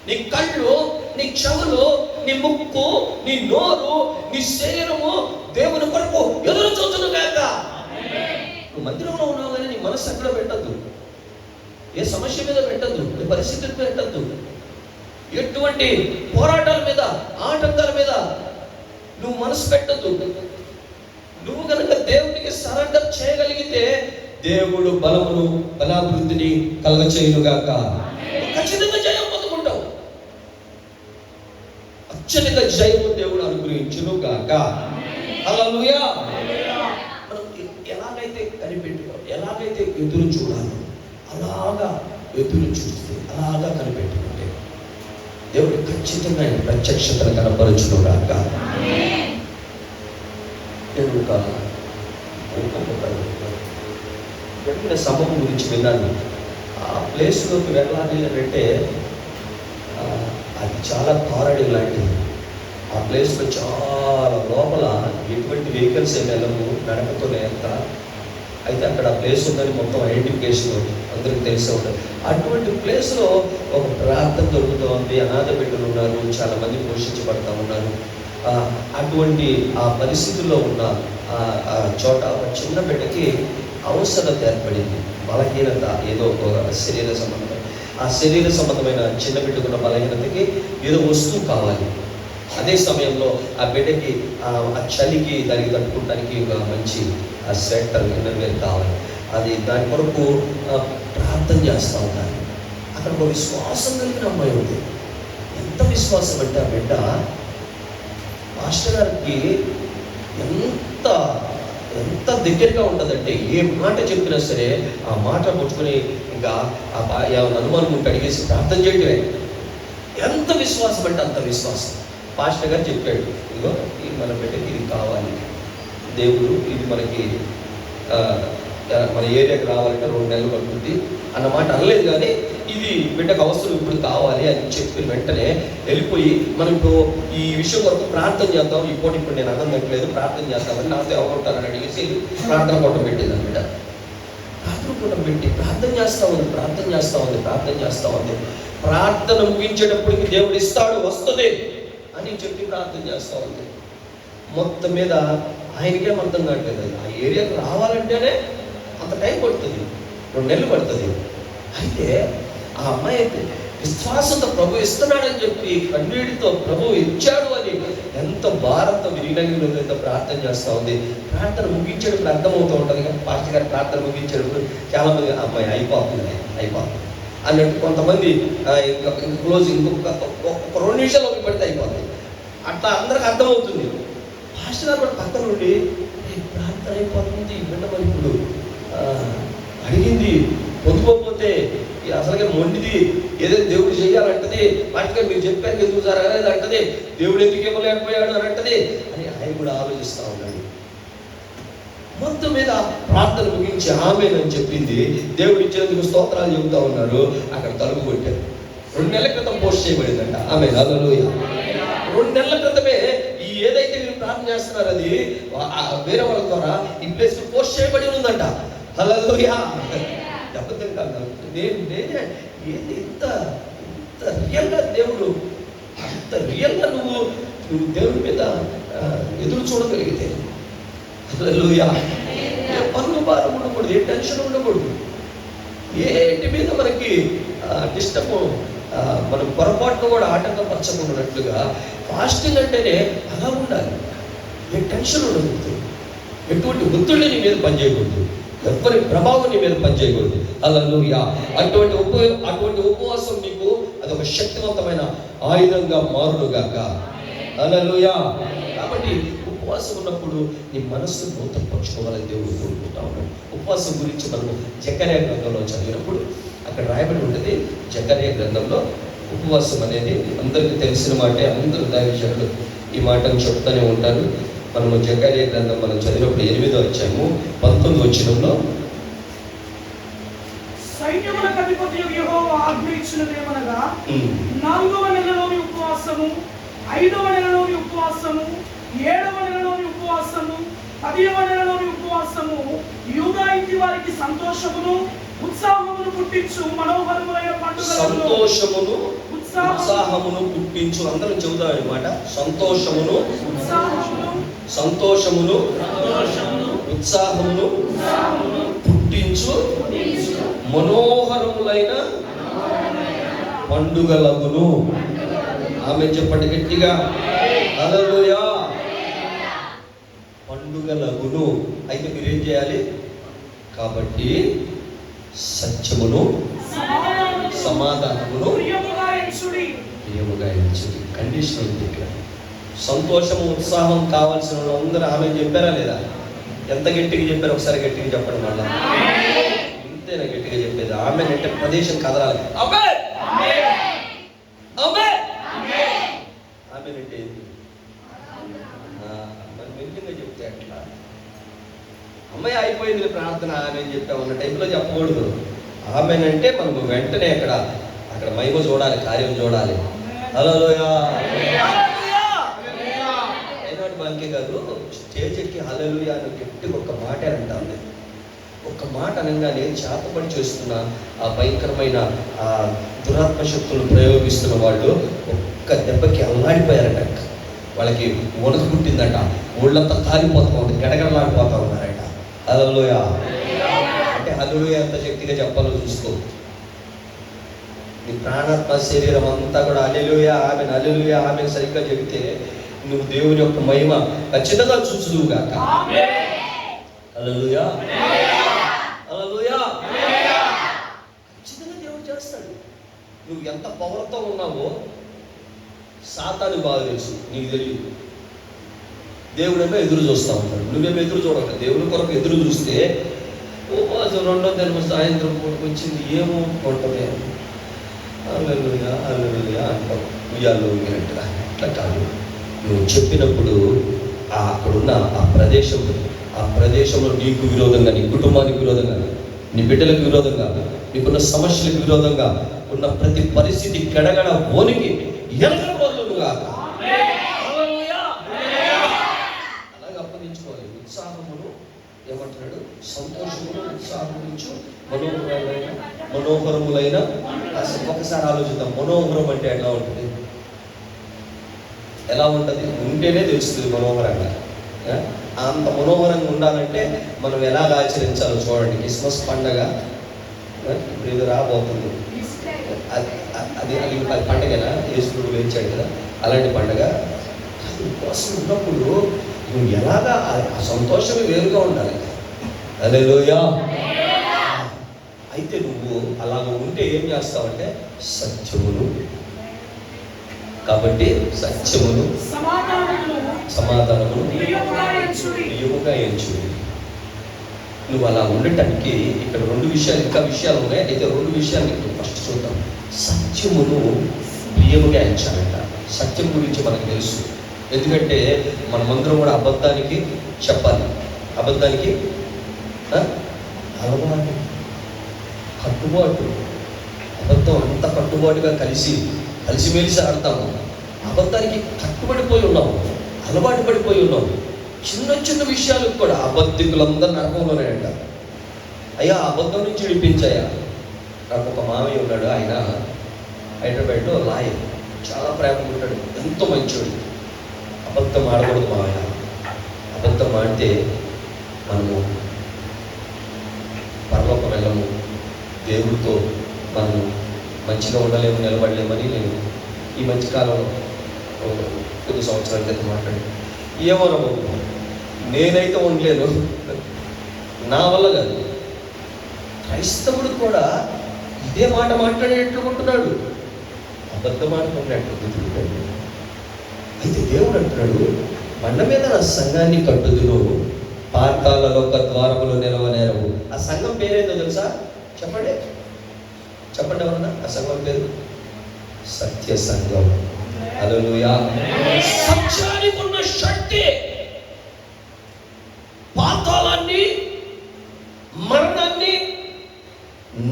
నీ కళ్ళు, నీ చెవులు, నీ ముక్కు, నీ నోరు, నీ శరీరము దేవుని కొరకు ఎదురు చూచును గాక. నువ్వు మందిరంలో ఉన్నావు కానీ నీ మనసు అక్కడ పెట్టద్దు, ఏ సమస్య మీద పెట్టద్దు, ఏ పరిస్థితుల మీద పెట్టద్దు, ఎటువంటి పోరాటాల మీద, ఆటంకాల మీద నువ్వు మనసు పెట్టద్దు. నువ్వు కనుక దేవునికి సరెండర్ చేయగలిగితే దేవుడు బలమును, బలాభివృద్ధిని కలగచేయునుగాక. ఖచ్చితంగా జయం పొందుకుంటావు, అత్యధిక జయము దేవుడు అనుగ్రహించునుగాక. హల్లెలూయా. మనం ఎలాగైతే కనిపెట్టుకో, ఎలాగైతే ఎదురు చూడాలో అలాగా ఎదురు చూస్తే, అలాగా కనిపెట్టుకుంటే దేవుడు ఖచ్చితంగా ఆయన ప్రత్యక్షతను కనపరచునుగాక. నేను ఒక జరిగిన సంభవం గురించి విన్నాను. ఆ ప్లేస్లోకి వెళ్ళాలి అంటే అది చాలా తారడి లాంటిది. ఆ ప్లేస్లో చాలా లోపల ఎటువంటి వెహికల్స్ ఏమి వెళ్ళము, నడకతోనే వెళ్తా. అయితే అక్కడ ప్లేస్ ఉందని మొత్తం ఐడెంటిఫికేషన్ అందరికి తెలిసే ఉంటుంది. అటువంటి ప్లేస్లో ఒక ప్రార్థన దొరుకుతోంది. అనాథ బిడ్డలు ఉన్నారు, చాలామంది పోషించబడతా ఉన్నారు. అటువంటి ఆ పరిస్థితుల్లో ఉన్న ఆ చోట ఒక చిన్న బిడ్డకి అవసరత ఏర్పడింది. బలహీనత, ఏదో ఒక శరీర సంబంధం. ఆ శరీర సంబంధమైన చిన్న బిడ్డకున్న బలహీనతకి ఏదో వస్తువు కావాలి. అదే సమయంలో ఆ బిడ్డకి ఆ చలికి దానికి తట్టుకోవడానికి ఒక మంచి స్వెటర్ ఇన్నర్వేర్ కావాలి. అది దాని కొరకు ప్రార్థన చేస్తూ ఉంటారు. అక్కడ ఒక విశ్వాసం కలిగిన అమ్మాయి ఉంది. ఎంత విశ్వాసం అంటే ఆ బిడ్డ మాస్టర్ గారికి ఎంత ఎంత దగ్గరగా ఉంటుందంటే, ఏ మాట చెప్పినా సరే ఆ మాట పుచ్చుకొని ఇంకా ఏమైనా అనుమానం ఉంటే అడిగేసి ప్రార్థన చేయడమే. ఎంత విశ్వాసం అంటే అంత విశ్వాసం. పాస్టర్ గారు చెప్పాడు, ఇదిగో ఇది మన బిడ్డకి ఇది కావాలి, దేవుడు ఇది మనకి మన ఏరియాకి రావాలంటే 2 నెలలు పడుతుంది అన్నమాట అనలేదు. కానీ ఇది బిడ్డకు అవసరం ఇప్పుడు కావాలి అని చెప్పి వెంటనే వెళ్ళిపోయి మనం ఇప్పుడు ఈ విషయం వరకు ప్రార్థన చేద్దాం, ఇప్పుడు నేను అన్నం పెట్టలేదు, ప్రార్థన చేద్దామని నాతో ఎవరుంటారని అడిగేసి ప్రార్థన కూటం పెట్టేది బిడ్డ. ప్రార్థన కూటం పెట్టి ప్రార్థన చేస్తూ ఉంది. ప్రార్థన ముగించేటప్పటికి దేవుడు ఇస్తాడు, వస్తుంది అని చెప్పి ప్రార్థన చేస్తూ ఉంది. మొత్తం మీద ఆయనకేం అర్థం కావట్లేదు. ఆ ఏరియాకు రావాలంటేనే అంత టైం పడుతుంది, 2 నెలలు పడుతుంది. అయితే ఆ అమ్మాయి అయితే విశ్వాసంతో ప్రభు ఇస్తున్నాడని చెప్పి కన్నీటితో ప్రభు ఇచ్చాడు అని ఎంత భారత విరిగినంత ప్రార్థన చేస్తూ ఉంది. ప్రార్థన ముగించేటప్పుడు అర్థమవుతూ ఉంటుంది కదా, పాస్టర్ గారు ప్రార్థన ముగించేటప్పుడు చాలామంది అమ్మాయి అయిపోతుంది అన్నట్టు, కొంతమంది ఇంకా క్లోజ్ ఇంకొక 2 నిమిషాలు ఒక పడితే అయిపోతుంది. అట్లా అందరికి అర్థమవుతుంది. పాస్టర్ గారు కూడా పక్కన నుండి ప్రార్థన అయిపోతుంది, బిడ్డ మరి ఇప్పుడు అడిగింది పొందుకోకపోతే అసలుగా మొండిది, ఏదైతే దేవుడు చేయాలంటది, పాస్టర్ గారు మీరు చెప్పారు ఎందుకు జరగలేదు అంటది, దేవుడు ఎందుకు ఇవ్వలేకపోయాడు అని అంటది అని ఆయన కూడా ఆలోచిస్తూ ఉన్నాడు. మొత్తం మీద ప్రార్థన ముగించి ఆమేనని చెప్పింది. దేవుడు ఇచ్చినందుకు స్తోత్రాలు చెబుతా ఉన్నారు. అక్కడ తలుపు కొట్టారు. 2 నెలల క్రితం పోస్ట్ చేయబడిందంట. ఆమేన్, హల్లెలూయా. 2 నెలల క్రితమే ఈ ఏదైతే మీరు ప్రార్థన చేస్తున్నారు అది వేరే వాళ్ళ ద్వారా ఈ ప్లేస్ పోస్ట్ చేయబడి ఉందంట. హల్లెలూయా. అబద్ధం కాదు. నేనే ఏంటి ఇంత రియల్గా దేవుడు, అంత రియల్గా నువ్వు దేవుడి మీద ఎదురు చూడగలిగితే, హల్లెలూయా, ఏ పన్ను భారం ఉండకూడదు, ఏ టెన్షన్ ఉండకూడదు, ఏంటి మీద మనకి డిస్టర్బ్, మనం పొరపాటును కూడా ఆటంకపరచకున్నట్లుగా ఫాస్టింగ్ అంటేనే అలా ఉండాలి. ఏ టెన్షన్ ఉండకూడదు, ఎటువంటి ఒత్తిడి నీ మీద పనిచేయకూడదు, ఎవరి ప్రభావం నీ మీద పనిచేయకూడదు. హల్లెలూయా. అటువంటి ఉపవాసం నీకు అదొక శక్తివంతమైన ఆయుధంగా మారునుగాక. హల్లెలూయా. కాబట్టి ఉపవాసం ఉన్నప్పుడు నీ మనస్సును నూతనపరచుకోవాలని దేవుడు కోరుకుంటా ఉన్నాడు. ఉపవాసం గురించి మనము జకర్యా గ్రంథంలో చదివినప్పుడు అక్కడ రాయబడి ఉంటుంది. జకర్యా గ్రంథంలో ఉపవాసం అనేది అందరికీ తెలిసిన మాటే, అందరూ దైవజనులు ఈ మాటను చెప్తూనే ఉంటారు. మనము జకర్యా గ్రంథం మనం చదివినప్పుడు 8వ అధ్యాయము 19వ వచనంలో, సైన్యములకు అధిపతియగు యెహోవా ఆజ్ఞయించినదేమనగా 4వ నెలలోని ఉపవాసము, 5వ నెలలోని ఉపవాసము, 7వ నెలలోని ఉపవాసము, 10వ నెలలోని ఉపవాసము యూదా ఇంటి వారికి సంతోషమును ఉత్సాహమును పుట్టించు మనోహరములైన పండుగలలో. సంతోషమును ఉత్సాహమును పుట్టించు. అందరం చెబుదాం అన్నమాట. సంతోషమును ఉత్సాహమును పుట్టించు మనోహరములైన పండుగలగును. ఆమె చెప్పండి గట్టిగా, హల్లెలూయా. పండుగలగును. అయితే మీరేం చేయాలి? కాబట్టి సత్యమును సమాధానమును ప్రియముగా ఎంచుడి. కండిషన్ ఉంది ఇక్కడ. సంతోషము ఉత్సాహం కావాల్సిన అందరూ ఆమె చెప్పారా లేదా? ఎంత గట్టిగా చెప్పారు? ఒకసారి గట్టిగా చెప్పండి. మళ్ళా ఇంతేనా గట్టిగా చెప్పేది? ఆమె అంటే ప్రదేశం కదలాలి. ఆమె అంటే మరి మెల్లిగా చెప్తే అట్లా అమ్మాయి అయిపోయింది ప్రార్థన ఆమె చెప్పామన్న టైంలో చెప్పకూడదు. ఆమెనంటే మనము వెంటనే అక్కడ మహిమ చూడాలి, కార్యం చూడాలి. హల్లెలూయా. అయినాడు మనకే కాదు, స్టేజ్ ఎక్కి హల్లెలూయా అని గట్టి ఒక్క మాట అంటాను. ఒక్క మాట అనగానే చేతపడి చేస్తున్న ఆ భయంకరమైన ఆ దురాత్మ శక్తులను ప్రయోగిస్తున్న వాళ్ళు ఒక్క దెబ్బకి అల్లాడిపోయారట. వాళ్ళకి వణుకు పుట్టిందట, ఊళ్ళంతా కాలిపోతూ ఉంది, గడగడలాడిపోతూ ఉన్నారట. హల్లెలూయా అంటే హల్లెలూయా ఎంత శక్తిగా చెప్పాలో చూసుకో. నీ ప్రాణాత్మ శరీరం అంతా కూడా హల్లెలూయా ఆమెన్ హల్లెలూయా ఆమెన్ సరిగ్గా చెబితే నువ్వు దేవుని యొక్క మహిమ ఖచ్చితంగా చూసుదువుగాక. హల్లెలూయా హల్లెలూయా. ఖచ్చితంగా దేవుడు చేస్తాడు. నువ్వు ఎంత పవర్తో ఉన్నావో సాతాను బాగా తెలుసు, నీకు తెలియదు. దేవుడేమో ఎదురు చూస్తూ ఉంటాడు, నువ్వేమో ఎదురు చూడక. దేవుని కొరకు ఎదురు చూస్తే ఉపవాసం 2వ దినం సాయంత్రం పూటకు వచ్చింది ఏమో ఉంటుంది, హల్లెలూయా హల్లెలూయా అంటావు ఉయ్యాల్లో ఊగినట్టుగా. అట్లా కాదు, నువ్వు చెప్పినప్పుడు అక్కడున్న ఆ ప్రదేశంలో నీకు విరోధంగా, నీ కుటుంబానికి విరోధంగా, నీ బిడ్డలకు విరోధంగా, నీకున్న సమస్యలకు విరోధంగా ఉన్న ప్రతి పరిస్థితి గడగడ వణికి ఎనగబోలుగా అలాగే అప్పగించుకోవాలి. ఉత్సాహమును ఏమంటున్నాడు, సంతోషమును ఉత్సాహమునిచ్చు మనోహరములైన. ఒకసారి ఆలోచిద్దాం, మనోహరం అంటే ఎలా ఉంటుంది? ఎలా ఉంటుంది ఉంటేనే తెలుస్తుంది మనోహరంగా. అంత మనోహరంగా ఉండాలంటే మనం ఎలాగ ఆచరించాలో చూడండి. క్రిస్మస్ పండగ ఇప్పుడు ఏదో రాబోతుంది, అది పండగనా, యేసుడు వేయించాడు కదా, అలాంటి పండగ కోసం ఉన్నప్పుడు నువ్వు ఎలాగా ఆ సంతోషమే వేరుగా ఉండాలి. హల్లెలూయా. అయితే నువ్వు అలాగ ఉంటే ఏం చేస్తావంటే సత్యమును, కాబట్టి సత్యమును సమాధానమును ప్రియముగా ఎంచుడి. నువ్వు అలా ఉండటానికి ఇక్కడ 2 విషయాలు, ఇంకా విషయాలు ఉన్నాయి. అయితే 2 విషయాలు నీకు ఫస్ట్ చూద్దాం. సత్యమును ప్రియముగా ఎంచాలంట. సత్యం గురించి మనకు తెలుసు, ఎందుకంటే మనమందరం కూడా అబద్ధానికి చెప్పాలి. అబద్ధానికి అలవాటు, కట్టుబాటు. అబద్ధం అంత కట్టుబాటుగా కలిసిమెలిసి ఆడతాము. అబద్ధానికి కట్టుబడిపోయి ఉన్నాము, అలవాటు పడిపోయి ఉన్నాము. చిన్న విషయాలకు కూడా అబద్ధికులందరూ నరకంలోనే అంటారు. అయ్యా అబద్ధం నుంచి విడిపించాయా. నాకు ఒక మామయ్య ఉన్నాడు, ఆయన హైదరాబాద్లో లాయర్, చాలా ప్రేమగా ఉంటాడు, ఎంతో మంచివాడు. అబద్ధం ఆడకూడదు మామయ్య, అబద్ధం ఆడితే మనము పరలోకం వెళ్ళము, దేవుడితో మనము మంచిగా ఉండలేము, నిలబడలేమని నేను ఈ మధ్య కాలంలో కొద్ది సంవత్సరాల క్రితం మాట్లాడి, ఏమో నేనైతే ఉండలేను, నా వల్ల కాదు. క్రైస్తవుడు కూడా ఇదే మాట మాట్లాడేట్లుకుంటున్నాడు, అబద్ధం ఆడుకున్నట్టు. అయితే దేవుడు అంటున్నాడు, బండ మీద నా సంఘాన్ని కట్టుదును, పాతాళ ద్వారములు నిలవనేరవు. ఆ సంఘం పేరేందో తెలుసా? చెప్పండి ఎవరన్నా. ఆ సంఘం పేరు సత్య సంఘం. హల్లెలూయా. సత్యానికి ఉన్న శక్తి పాతాళాన్ని, మరణాన్ని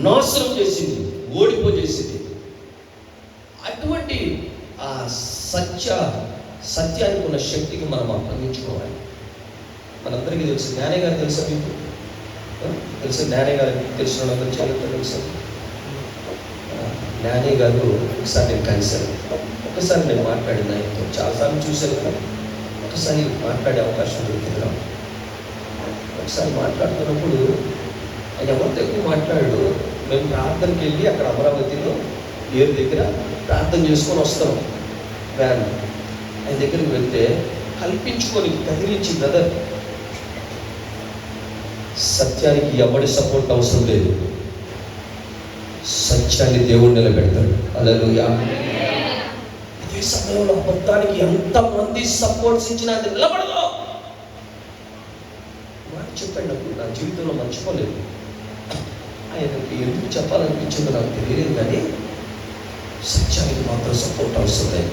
నాశనం చేసింది, ఓడిపోజేసింది. అటువంటి ఆ సత్యానికి ఉన్న శక్తికి మనం అప్పగించుకోవాలి. మనందరికీ తెలుసు, జ్ఞానే గారు తెలుసా మీకు? తెలుసు, జ్ఞానే గారు తెలిసిన వాళ్ళందరూ చాలా తెలుసా? జ్ఞానే గారు ఒకసారి నేను కలిశాను, ఒకసారి నేను మాట్లాడిన ఆయనతో, చాలాసార్లు చూశాను కదా, ఒకసారి మాట్లాడే అవకాశం దొరికిందా. ఒకసారి మాట్లాడుతున్నప్పుడు ఆయన ఎవరితో ఎక్కువ మాట్లాడు. మేము ప్రార్థనకి వెళ్ళి అక్కడ అమరావతిలో ఏరు దగ్గర ప్రార్థన చేసుకొని వస్తాం. వ్యాన్ ఆయన దగ్గరికి వెళ్తే కల్పించుకొని కదిలించి, బ్రదర్ సత్యానికి ఎవరి సపోర్ట్ అవసరం లేదు, సత్యాన్ని దేవుడు నిలబెడతాడు. హల్లెలూయా. ఇదే సమయంలో అబద్ధానికి ఎంతమంది సపోర్ట్స్ ఇచ్చినా అది నిలబడదు. మాట చెప్పేటప్పుడు నా జీవితంలో మర్చిపోలేదు. ఆయనకి ఎందుకు చెప్పాలనిపించిందో నాకు తెలియలేదు, కానీ సత్యానికి మాత్రం సపోర్ట్ అవసరం లేదు.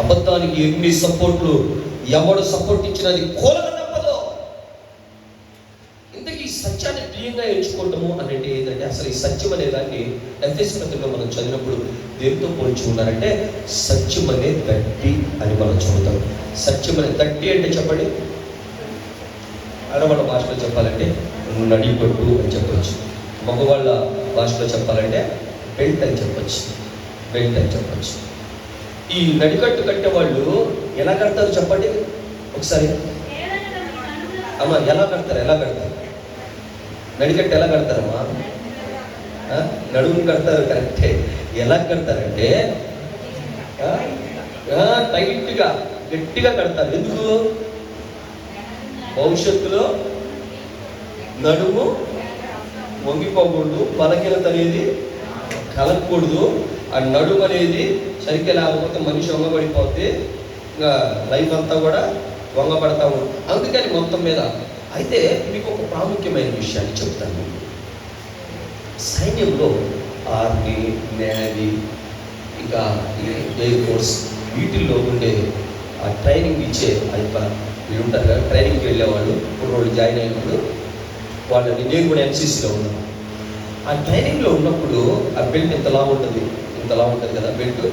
అబద్ధానికి ఎన్ని సపోర్ట్లు, ఎవడు సపోర్ట్ ఇచ్చినా అది కోలక తప్పదు. ఇంతకీ సత్యాన్ని ప్రియంగా ఎంచుకోవటము అనేది ఏంటంటే, అసలు ఈ సత్యం అనే దాన్ని ఎఫెసీ పత్రిక మనం చదివినప్పుడు దేనితో పోల్చి ఉన్నారంటే సత్యం అనే గట్టి అని మనం చదువుతాం. సత్యం అనే గట్టి అంటే చెప్పండి, ఆడవాళ్ళ భాషలో చెప్పాలంటే నడిపట్టు అని చెప్పచ్చు, మగవాళ్ళ భాషలో చెప్పాలంటే బెల్ట్ అని చెప్పచ్చు, బెల్ట్ అని చెప్పచ్చు. ఈ నడికట్టు కట్టే వాళ్ళు ఎలా కడతారు చెప్పండి ఒకసారి అమ్మా, ఎలా కడతారు? నడికట్టు ఎలా కడతారమ్మా? నడుమును కడతారు, కరెక్టే. ఎలా కడతారంటే టైట్గా గట్టిగా కడతారు. ఎందుకు? భవిష్యత్తులో నడుము వంగిపోకూడదు, బలహీనత అనేది కలగకూడదు. ఆ నడుము అనేది సరిగ్గా లేకపోతే మనిషి వంగబడిపోతే ఇంకా లైఫ్ అంతా కూడా వంగపడతాము. అందుకని మొత్తం మీద అయితే మీకు ఒక ప్రాముఖ్యమైన విషయాన్ని చెప్తాను. సైన్యంలో ఆర్మీ, నేవీ, ఇంకా ఎయిర్ ఫోర్స్ వీటిల్లో ఉండే ఆ ట్రైనింగ్ ఇచ్చే వీళ్ళు ఉంటారు కదా, ట్రైనింగ్కి వెళ్ళేవాళ్ళు, వాళ్ళు జాయిన్ అయినప్పుడు వాళ్ళని, నేను కూడా ఎన్సీసీలో ఉన్నాను. ఆ ట్రైనింగ్లో ఉన్నప్పుడు ఆ బెల్ట్ ఇంతలా ఉంటుంది కదా బెల్ట్.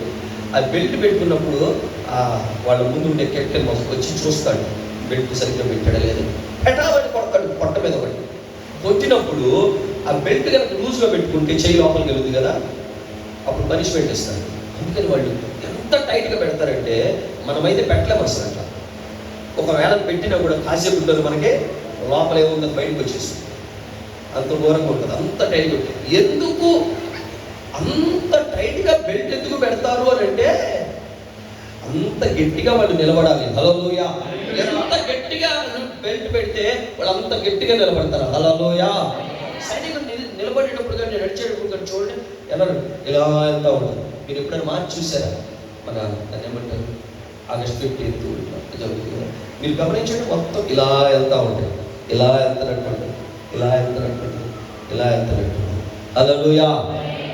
ఆ బెల్ట్ పెట్టుకున్నప్పుడు వాళ్ళ ముందు ఉండే కెప్టెన్ వచ్చి చూస్తాడు బెల్ట్ సరిగ్గా పెట్టాడా లేదు, పెటాలని కొడతాడు పొట్ట మీద ఒకటి. కొట్టినప్పుడు ఆ బెల్ట్ కనుక లూజ్గా పెట్టుకుంటే చెయ్యి లోపలికి వెళ్తుంది కదా, అప్పుడు పనిష్మెంట్ ఇస్తారు. అందుకని వాళ్ళు ఎంత టైట్గా పెడతారంటే మనమైతే పెట్టలేము అసలు. అట్లా ఒకవేళ పెట్టినా కూడా కాసేపు ఉంటుంది, మనకి లోపల ఏముందని బయటకు వచ్చేస్తుంది. అంత ఘోరంగా ఉంటుంది, అంత టైట్గా. ఎందుకు అంత టైట్గా బెల్ట్ ఎందుకు పెడతారు అని అంటే అంత గట్టిగా వాళ్ళు నిలబడాలి. హల్లెలూయా. ఎంత గట్టిగా బెల్ట్ పెడితే వాళ్ళు అంత గట్టిగా నిలబడతారు. హల్లెలూయా. సైనికులు నిలబడేటప్పుడు కానీ నడిచేటప్పుడు కానీ చూడండి ఎలా ఇలా వెళ్తూ ఉంటారు. మీరు ఎప్పుడైనా మార్చి చూసారా? మన దాన్ని ఏమంటారు, ఆగస్ట్ 15 జరుగుతుంది. మీరు గమనించండి, మొత్తం ఇలా వెళ్తూ ఉంటాయి, ఇలా వెళ్తున్నట్టు, ఇలా వెళ్తున్నట్టు, ఇలా వెళ్తున్నట్టు. హల్లెలూయా.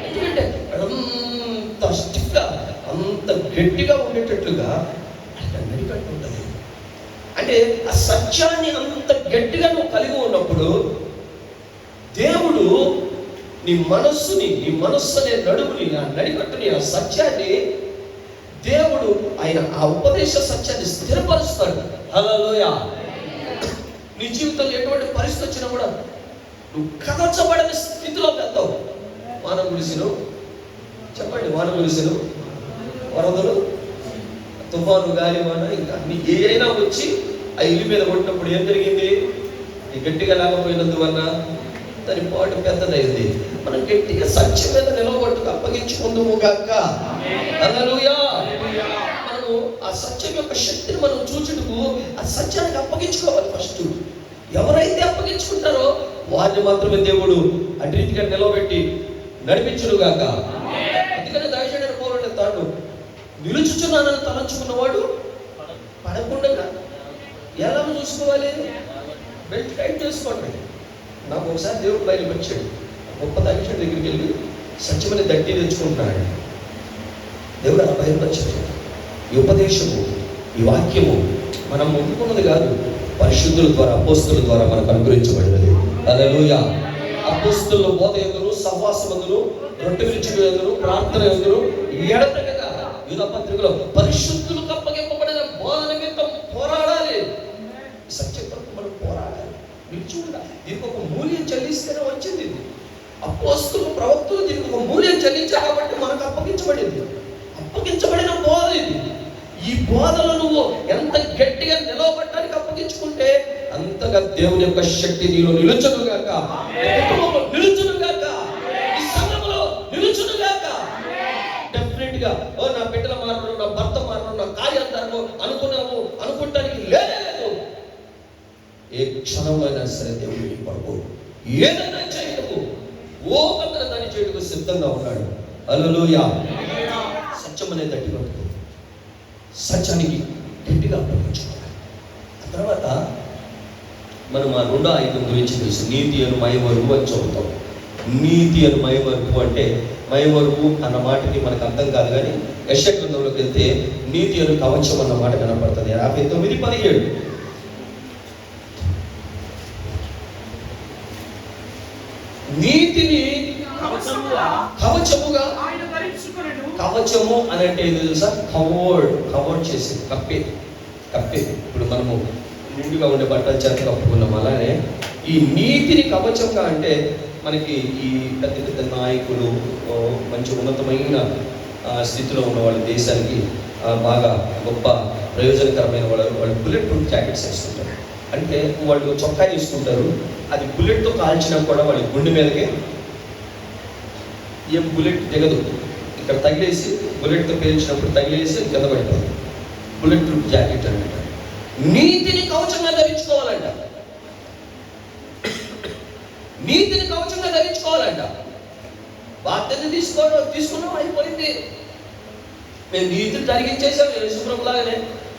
ఎందుకంటే అంత స్టిక్గా, అంత గట్టిగా ఉండేటట్లుగా నడికట్టు ఉంటుంది. అంటే ఆ సత్యాన్ని అంత గట్టిగా నువ్వు కలిగి ఉన్నప్పుడు దేవుడు నీ మనస్సు అనే నడుముని, ఆ నడికట్టుని, ఆ సత్యాన్ని దేవుడు ఆయన ఆ ఉపదేశ సత్యాన్ని స్థిరపరుస్తాడు. హల్లెలూయా. నీ జీవితంలో ఎటువంటి పరిస్థితి వచ్చినా కూడా నువ్వు కదల్చబడని స్థితిలో వెళ్తావు. వాన గురిసెను చెప్పండి, వాన గురిసెను, వరదలు, తుఫాను, గాలి, వాన, ఇంకా అన్ని ఏదైనా వచ్చి ఆ ఇల్లు మీద కొట్టినప్పుడు ఏం జరిగింది? ఈ గట్టిగా లేకపోయినందువల్ల దాని పాటు పెద్దదైంది. మనం గట్టిగా సత్యం మీద నిలబట్టుకు అప్పగించుకుందుము గాక. హల్లెలూయా. మనము ఆ సత్యం యొక్క శక్తిని మనం చూచుటకు ఆ సత్యానికి అప్పగించుకోవాలి. ఫస్ట్ ఎవరైతే అప్పగించుకుంటారో వారిని మాత్రమే దేవుడు అటు రీతిగా నిలబెట్టి నడిపించును గాక. అందుకని దయచేయడానికి పోరాడే తాను నిలుచుచున్నానని తలంచుకున్నవాడు పడకుండా ఎలా చూసుకోవాలి? బెల్ట్ టైట్ చేసుకోండి. నాకు ఒకసారి దేవుడు బయలుకి వచ్చాడు, గొప్ప దైవజనుడి దగ్గరికి వెళ్ళి సత్యమని దట్టి తెచ్చుకుంటున్నాడు. దేవుడు అలా బయలుపరిచాడు. ఈ ఉపదేశము, ఈ వాక్యము మనం ఒప్పుకున్నది కాదు, పరిశుద్ధుల ద్వారా, అపోస్తుల ద్వారా మనకు అనుగ్రహించబడినది. హల్లెలూయా. అపోస్తుల బోధ ఎందును, సహవాసమందును, రొట్టె విరుచుట ఎందును, ప్రార్థన ఎందును ఎడతెగక యూదా పత్రికలో పరిశుద్ధులకు అప్పగింపబడిన బోధ నిమిత్తం పోరాడాలి. సత్యం కొరకు మనం పోరాడాలి, నిలిచి ఉండాలి. దీనికి ఒక మూల్యం చెల్లిస్తేనే వచ్చింది. అపోస్తులు, ప్రవక్తలు దీనికి ఒక మూల్యం చెల్లించారు కాబట్టి మనకు అప్పగించబడింది. అప్పగించబడిన బోధ ఇది. ఈ బోధలో నువ్వు ఎంత గట్టిగా నిలవబడటానికి అప్పగించుకుంటే అంతగా దేవుని యొక్క శక్తి నీలో నిలుచునుగాక, నిలుచునుగాక, ఈ సంఘంలో నిలుచునుగాక. డెఫినెట్ గా నా బిడ్డల మారను, నా భర్త మారను, నా కార్యాలను అనుకుంటానికి లేదు. ఏ క్షణంలో అయినా సరే దేవుడికి పడుకో, ఏదైనా చేయటకు ఓకంగా దాన్ని చేయటకు సిద్ధంగా ఉన్నాడు. హల్లెలూయా. సత్యం అనేది గట్టి పట్టుకో, సత్యానికి గట్టిగా అప్పగించుకోవాలి. ఆ తర్వాత మనం ఆ 2:5 గురించి తెలుసు. నీతి అను మైమరుపు అని చదువుతాం. నీతి అను మైమరుపు అంటే, మైమరుపు అన్న మాటకి మనకు అర్థం కాదు, కానీ యెషయా గ్రంథంలోకి వెళ్తే నీతి అను కవచం అన్న మాట కనపడుతుంది. 59:17 నీతిని కవచముగా ఆయన ధరించుకొనెను. కవచము అని అంటే ఏదో తెలుసా? కవర్డ్ చేసింది, కప్పే. ఇప్పుడు మనము నిండుగా ఉండే బట్టల చేత కప్పుకున్నాం. అలానే ఈ నీతిని కవచంగా అంటే మనకి ఈ పెద్ద పెద్ద నాయకులు, మంచి ఉన్నతమైన స్థితిలో ఉన్న వాళ్ళ దేశానికి బాగా గొప్ప ప్రయోజనకరమైన వాళ్ళు బుల్లెట్ ప్రూఫ్ జాకెట్స్ వేస్తుంటారు. అంటే వాళ్ళు చొక్కా తీసుకుంటారు, అది బుల్లెట్తో కాల్చినా కూడా వాళ్ళ గుండె మీదకే ఏం బుల్లెట్ దిగదు. ఇక్కడ తగిలేసి బుల్లెట్తో పేల్చినప్పుడు తగిలేసి కింద పడిపోతుంది. బుల్లెట్ ప్రూఫ్ జాకెట్ అనమాట. నీతిని కవచంగా ధరించుకోవాలంట. నీతిని కవచంగా ధరించుకోవాలంట. బాధ్యత తీసుకున్నాం, అయిపోయింది. మేము నీతిని జరిగించేసాం యేసుప్రభులాగానే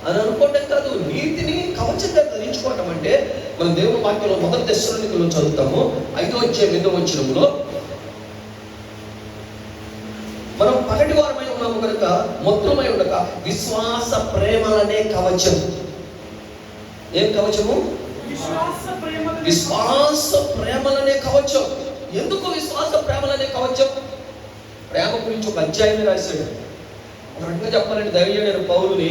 అని అనుకోవడం కాదు. నీతిని కవచంగా ధరించుకోవటం అంటే మన దేవుని వాక్యంలో 1 తెస్సలోనికీయులలో చదువుతాము 5వ అధ్యాయం 8వ వచనంలో, మనం పగటి వారమై ఉన్నాము కనుక మొత్తమై ఉండక విశ్వాస ప్రేమలనే కవచం. ఏం కవచము? విశ్వాస ప్రేమలనే కవచం. ఎందుకు విశ్వాస ప్రేమలనే కవచం? ప్రేమ గురించి ఒక అధ్యాయమే రాశాడు. ఒక రకంగా చెప్పాలంటే దైవజనుడైన పౌలుని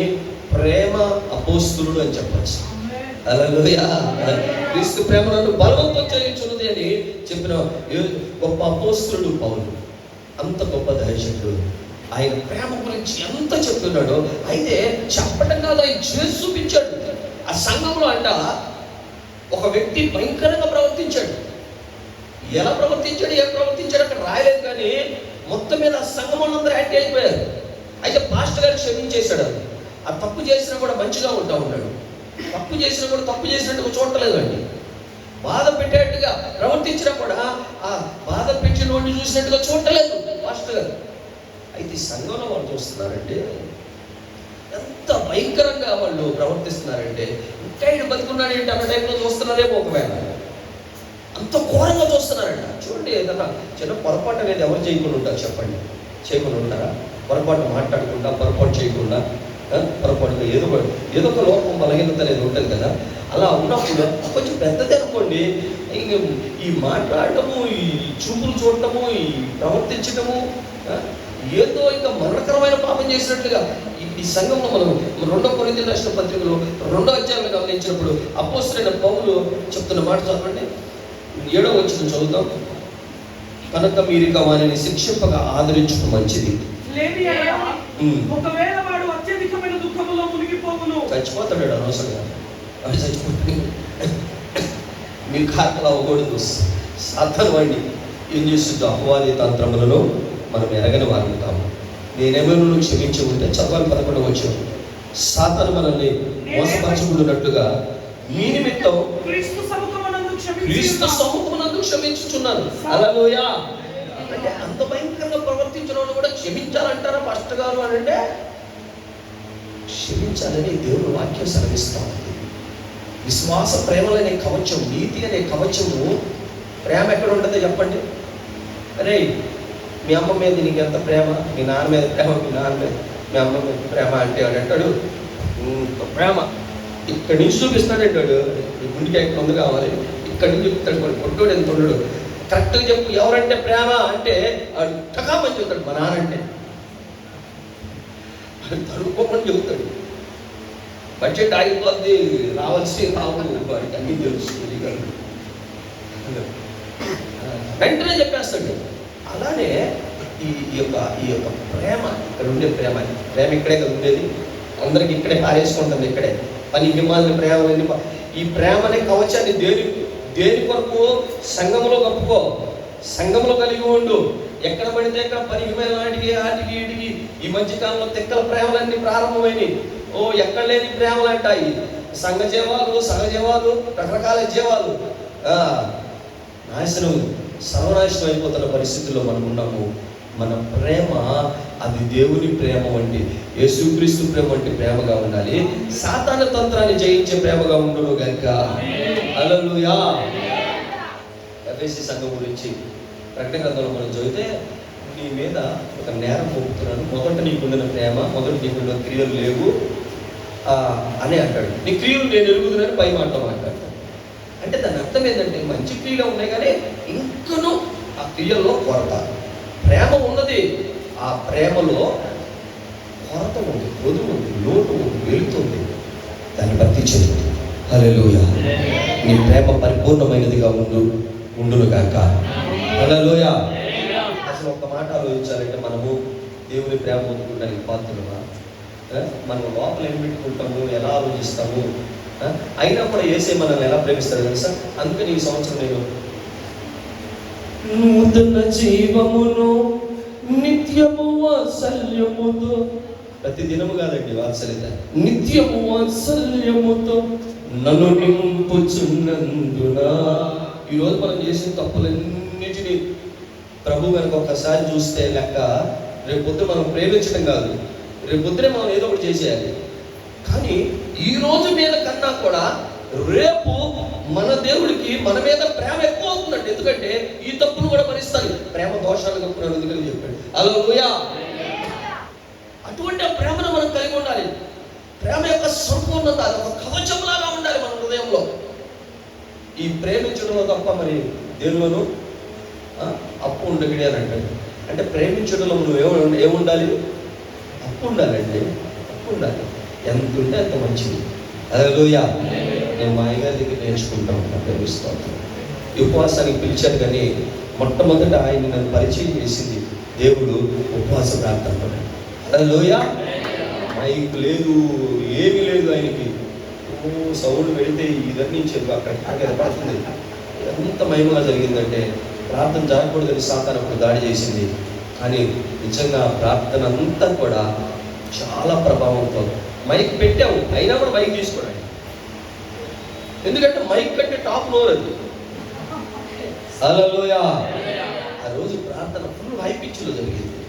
ప్రేమ అపోస్తులుడు అని చెప్పచ్చు. హల్లెలూయా. క్రీస్తు ప్రేమ నన్ను బలవంతం చేయించున్నది అని చెప్పిన గొప్ప అపోస్తులుడు పౌలు. అంత గొప్ప దైవజనుడు. ఆయన ప్రేమ గురించి ఎంత చెప్తున్నాడో. అయితే చెప్పడం కాదు, ఆయన చేసి చూపించాడు. ఆ సంఘంలో అంట ఒక వ్యక్తి భయంకరంగా ప్రవర్తించాడు. ఎలా ప్రవర్తించాడు, ఏం ప్రవర్తించాడు అక్కడ రాయలేదు, కానీ మొత్తం మీద ఆ సంఘం వాళ్ళందరూ యాక్ట్ అయిపోయారు. అయితే పాస్టర్ గారు క్షమించేశాడు. ఆ తప్పు చేసినా కూడా మంచిగా ఉంటా ఉన్నాడు. తప్పు చేసినా కూడా తప్పు చేసినట్టుగా చూడలేదు అండి. బాధ పెట్టేట్టుగా ప్రవర్తించినా కూడా ఆ బాధ పెట్టిన వాడిని చూసినట్టుగా చూడలేదు పాస్టర్ గారు. అయితే సంఘంలో వాళ్ళు చూస్తున్నారంటే ఎంత భయంకరంగా వాళ్ళు ప్రవర్తిస్తున్నారంటే, ఇంకా ఈయన బతుకున్నాడు ఏంటి అన్న టైంలో చూస్తున్నారేమో. ఒకవేళ అంత ఘోరంగా చూస్తున్నారంట. చూడండి, ఏదన్నా చిన్న పొరపాటు అనేది ఎవరు చేయకుండా ఉంటారు చెప్పండి? చేయకుండా ఉంటారా? పొరపాటు మాట్లాడకుండా, పొరపాటు చేయకుండా, పొరపాటుగా ఏదో ఒక లోపం బలహీనత అనేది ఉంటుంది కదా. అలా ఉన్నప్పుడు కొంచెం పెద్దది అనుకోండి, ఈ మాట్లాడటము, ఈ చూపులు చూడటము, ఈ ప్రవర్తించటము ఏదో ఇంకా మరణకరమైన పాపం చేసినట్లుగా ఈ సంఘంలో మనం 2 కొరింథీయులకు రాసిన పత్రికలో 2వ అధ్యాయంలో గమనించినప్పుడు అపోస్తలుడైన పౌలు చెప్తున్న మాట చదవండి. 7వ వచనం చదువుతాం. కనుక మీరు ఇక వారిని శిక్షింపగా ఆదరించుకు మంచిది. ఒకవేళ వాడు అత్యధికమైన దుఃఖములో మునిగిపోవును. చచ్చిపోతాడు అనవసరంగా. వాడు చచ్చిపోతాడు. మీరు కాకలు అవ్వకూడదు. సాతాను వాడిని ఏం చేస్తుందో అపవాది తంత్రములలో మనం ఎరగని వారు ఉంటాము. నేనేమైనా క్షమించి ఉంటే చదవాలి 11వ వచనం. సాతాను మనల్ని మోసపరచుకున్నట్టుగా మీ నిమిత్తం క్రీస్తు సముఖమునందు క్షమించుచున్నాను. హల్లెలూయా. అంటే అంత భయంకరంగా ప్రవర్తించిన వాళ్ళు కూడా క్షమించాలంటారా పాస్టర్ గారు అని అంటే? క్షమించాలని దేవుని వాక్యం సెలవిస్తా ఉంది. విశ్వాస ప్రేమలనే కవచం, నీతి అనే కవచము. ప్రేమ ఎక్కడ ఉంటుందో చెప్పండి? అరే, మీ అమ్మ మీద నీకు ఎంత ప్రేమ, మీ నాన్న మీద ప్రేమ, మీ నాన్న మీద మీ అమ్మ మీద ప్రేమ అంటే వాడు అంటాడు ప్రేమ ఇక్కడి నుంచి చూపిస్తాడంటాడు. గుండెకి ఎక్కడ ఉంది కావాలి, ఇక్కడి నుంచి చెప్తాడు. వాడు పొట్టోడు ఎంత ఉండడు. కరెక్ట్గా చెప్పు ఎవరంటే ప్రేమ అంటే వాడు టకామని చెబుతాడు. మా నాన్న అంటే తడుకోమని చెబుతాడు. బడ్జెట్ ఆగిపోద్ది, రావాల్సి రావు, వాడికి అన్నీ తెలుస్తుంది, వెంటనే చెప్పేస్తాడు. అలానే ఈ యొక్క ప్రేమ, ఇక్కడ ఉండే ప్రేమ ఇక్కడే కదా ఉండేది. అందరికి ఇక్కడే పారేసుకుంటుంది. ఇక్కడే పని హిమాలయ ప్రేమలన్నీ. ఈ ప్రేమనే కవచాన్ని దేని కొరకు? సంఘములో కప్పుకో, సంఘములో కలిగి ఉండు. ఎక్కడ పడితే ఎక్కడ పని హిమాలయానికి ఆటికి వీటికి ఈ మధ్యకాలంలో తెక్కల ప్రేమలన్నీ ప్రారంభమైనవి. ఎక్కడ లేని ప్రేమలు అంటాయి. సంఘ జీవాలు, సహజీవాలు, రకరకాల జీవాలు సర్వనాశనం అయిపోతున్న పరిస్థితుల్లో మనం ఉన్నాము. మన ప్రేమ అది దేవుని ప్రేమ వంటి, యేసుక్రీస్తు ప్రేమ వంటి ప్రేమగా ఉండాలి. సాతాను తంత్రాన్ని జయించే ప్రేమగా ఉండును గనుక. హల్లెలూయా. ఎఫెసీ సంఘం గురించి ప్రకటన గ్రంథంలో మనం చదివితే, నీ మీద ఒక నేరం మోపుతున్నాను, మొదట నీకుండిన ప్రేమ, మొదట నీకుండిన క్రియలు లేవు అని అంటాడు. నీ క్రియలు నేను ఎరుగుతున్నాను పై మాట మాట్లాడతాను. అంటే దాని అర్థం ఏంటంటే మంచి క్రియలు ఉన్నాయి కానీ ఇంకనూ ఆ క్రియల్లో కొరత. ప్రేమ ఉన్నది, ఆ ప్రేమలో కొరత ఉంది, కొదువు ఉంది, లోటు ఉంది, వెలుతుంది. దాన్ని భర్తీ చేయండి. హల్లెలూయా. నీ ప్రేమ పరిపూర్ణమైనదిగా ఉండును గాక. హల్లెలూయా. అసలు ఒక మాట ఆలోచించాలంటే, మనము దేవుని ప్రేమ పొందుకుంటానికి పాత్రలుగా మనం లోపల ఏం పెట్టుకుంటాము, ఎలా ఆలోచిస్తాము, అయినా కూడా యేసే మనల్ని ఎలా ప్రేమిస్తాడు తెలుసా? అందుకని ఈ సంవత్సరం నేను నూతన జీవమును నిత్యము వాత్సల్యముతో, ప్రతి దినము కాదండి వాత్సల్యత, నిత్యము వాత్సల్యముతో నన్ను నింపుచున్నందున. ఈరోజు మనం చేసిన తప్పులన్నిటినీ ప్రభు కనుక ఒక్కసారి చూస్తే లెక్క, రేపు పొద్దున మనం ప్రేమించడం కాదు, రేపు పొద్దునే మనం ఏదో ఒకటి చేసేయాలి. కానీ ఈ రోజు మీద కన్నా కూడా రేపు మన దేవుడికి మన మీద ప్రేమ ఎక్కువ అవుతుందండి. ఎందుకంటే ఈ తప్పులు కూడా భరిస్తాను, ప్రేమ దోషాలు కప్పున్నాడు ఎందుకని చెప్పాడు. హల్లెలూయా. అటువంటి ప్రేమను మనం కలిగి ఉండాలి. ప్రేమ యొక్క సంపూర్ణత అది ఒక కవచంలాగా ఉండాలి మన హృదయంలో. ఈ ప్రేమించడంలో తప్ప మరి దేనిలోనూ అప్పు ఉండగడి అని అంటాడు. అంటే ప్రేమించడంలో నువ్వు ఏముండాలి? అప్పు ఉండాలండి, అప్పు ఉండాలి. ఎంత ఉంటే అంత మంచిది. హల్లెలూయా. నేను మా అయ్యగారి దగ్గర నేర్చుకుంటా ఉంటాను, ప్రేమిస్తూ ఉంటాను. ఈ ఉపవాసానికి పిలిచారు, కానీ మొట్టమొదట ఆయన నన్ను పరిచయం చేసింది దేవుడు ఉపవాస ప్రార్థన. హల్లెలూయా. మైక్ లేదు, ఏమీ లేదు ఆయనకి. సౌండ్ పెడితే ఇదన్నీ చెప్పి అక్కడ పడుతుంది. ఎంత మహిమగా జరిగిందంటే, ప్రార్థన జరగకూడదని సాతాను అప్పుడు దాడి చేసింది. కానీ నిజంగా ప్రార్థన అంతా కూడా చాలా ప్రభావంతో. మైక్ పెట్టాము, అయినా కూడా మైక్ తీసుకోవడానికి, ఎందుకంటే మైక్ కంటే టాప్ నోరు అది. హల్లెలూయా. ఆ రోజు ప్రార్థన ఫుల్ హై పిచ్లో జరిగింది.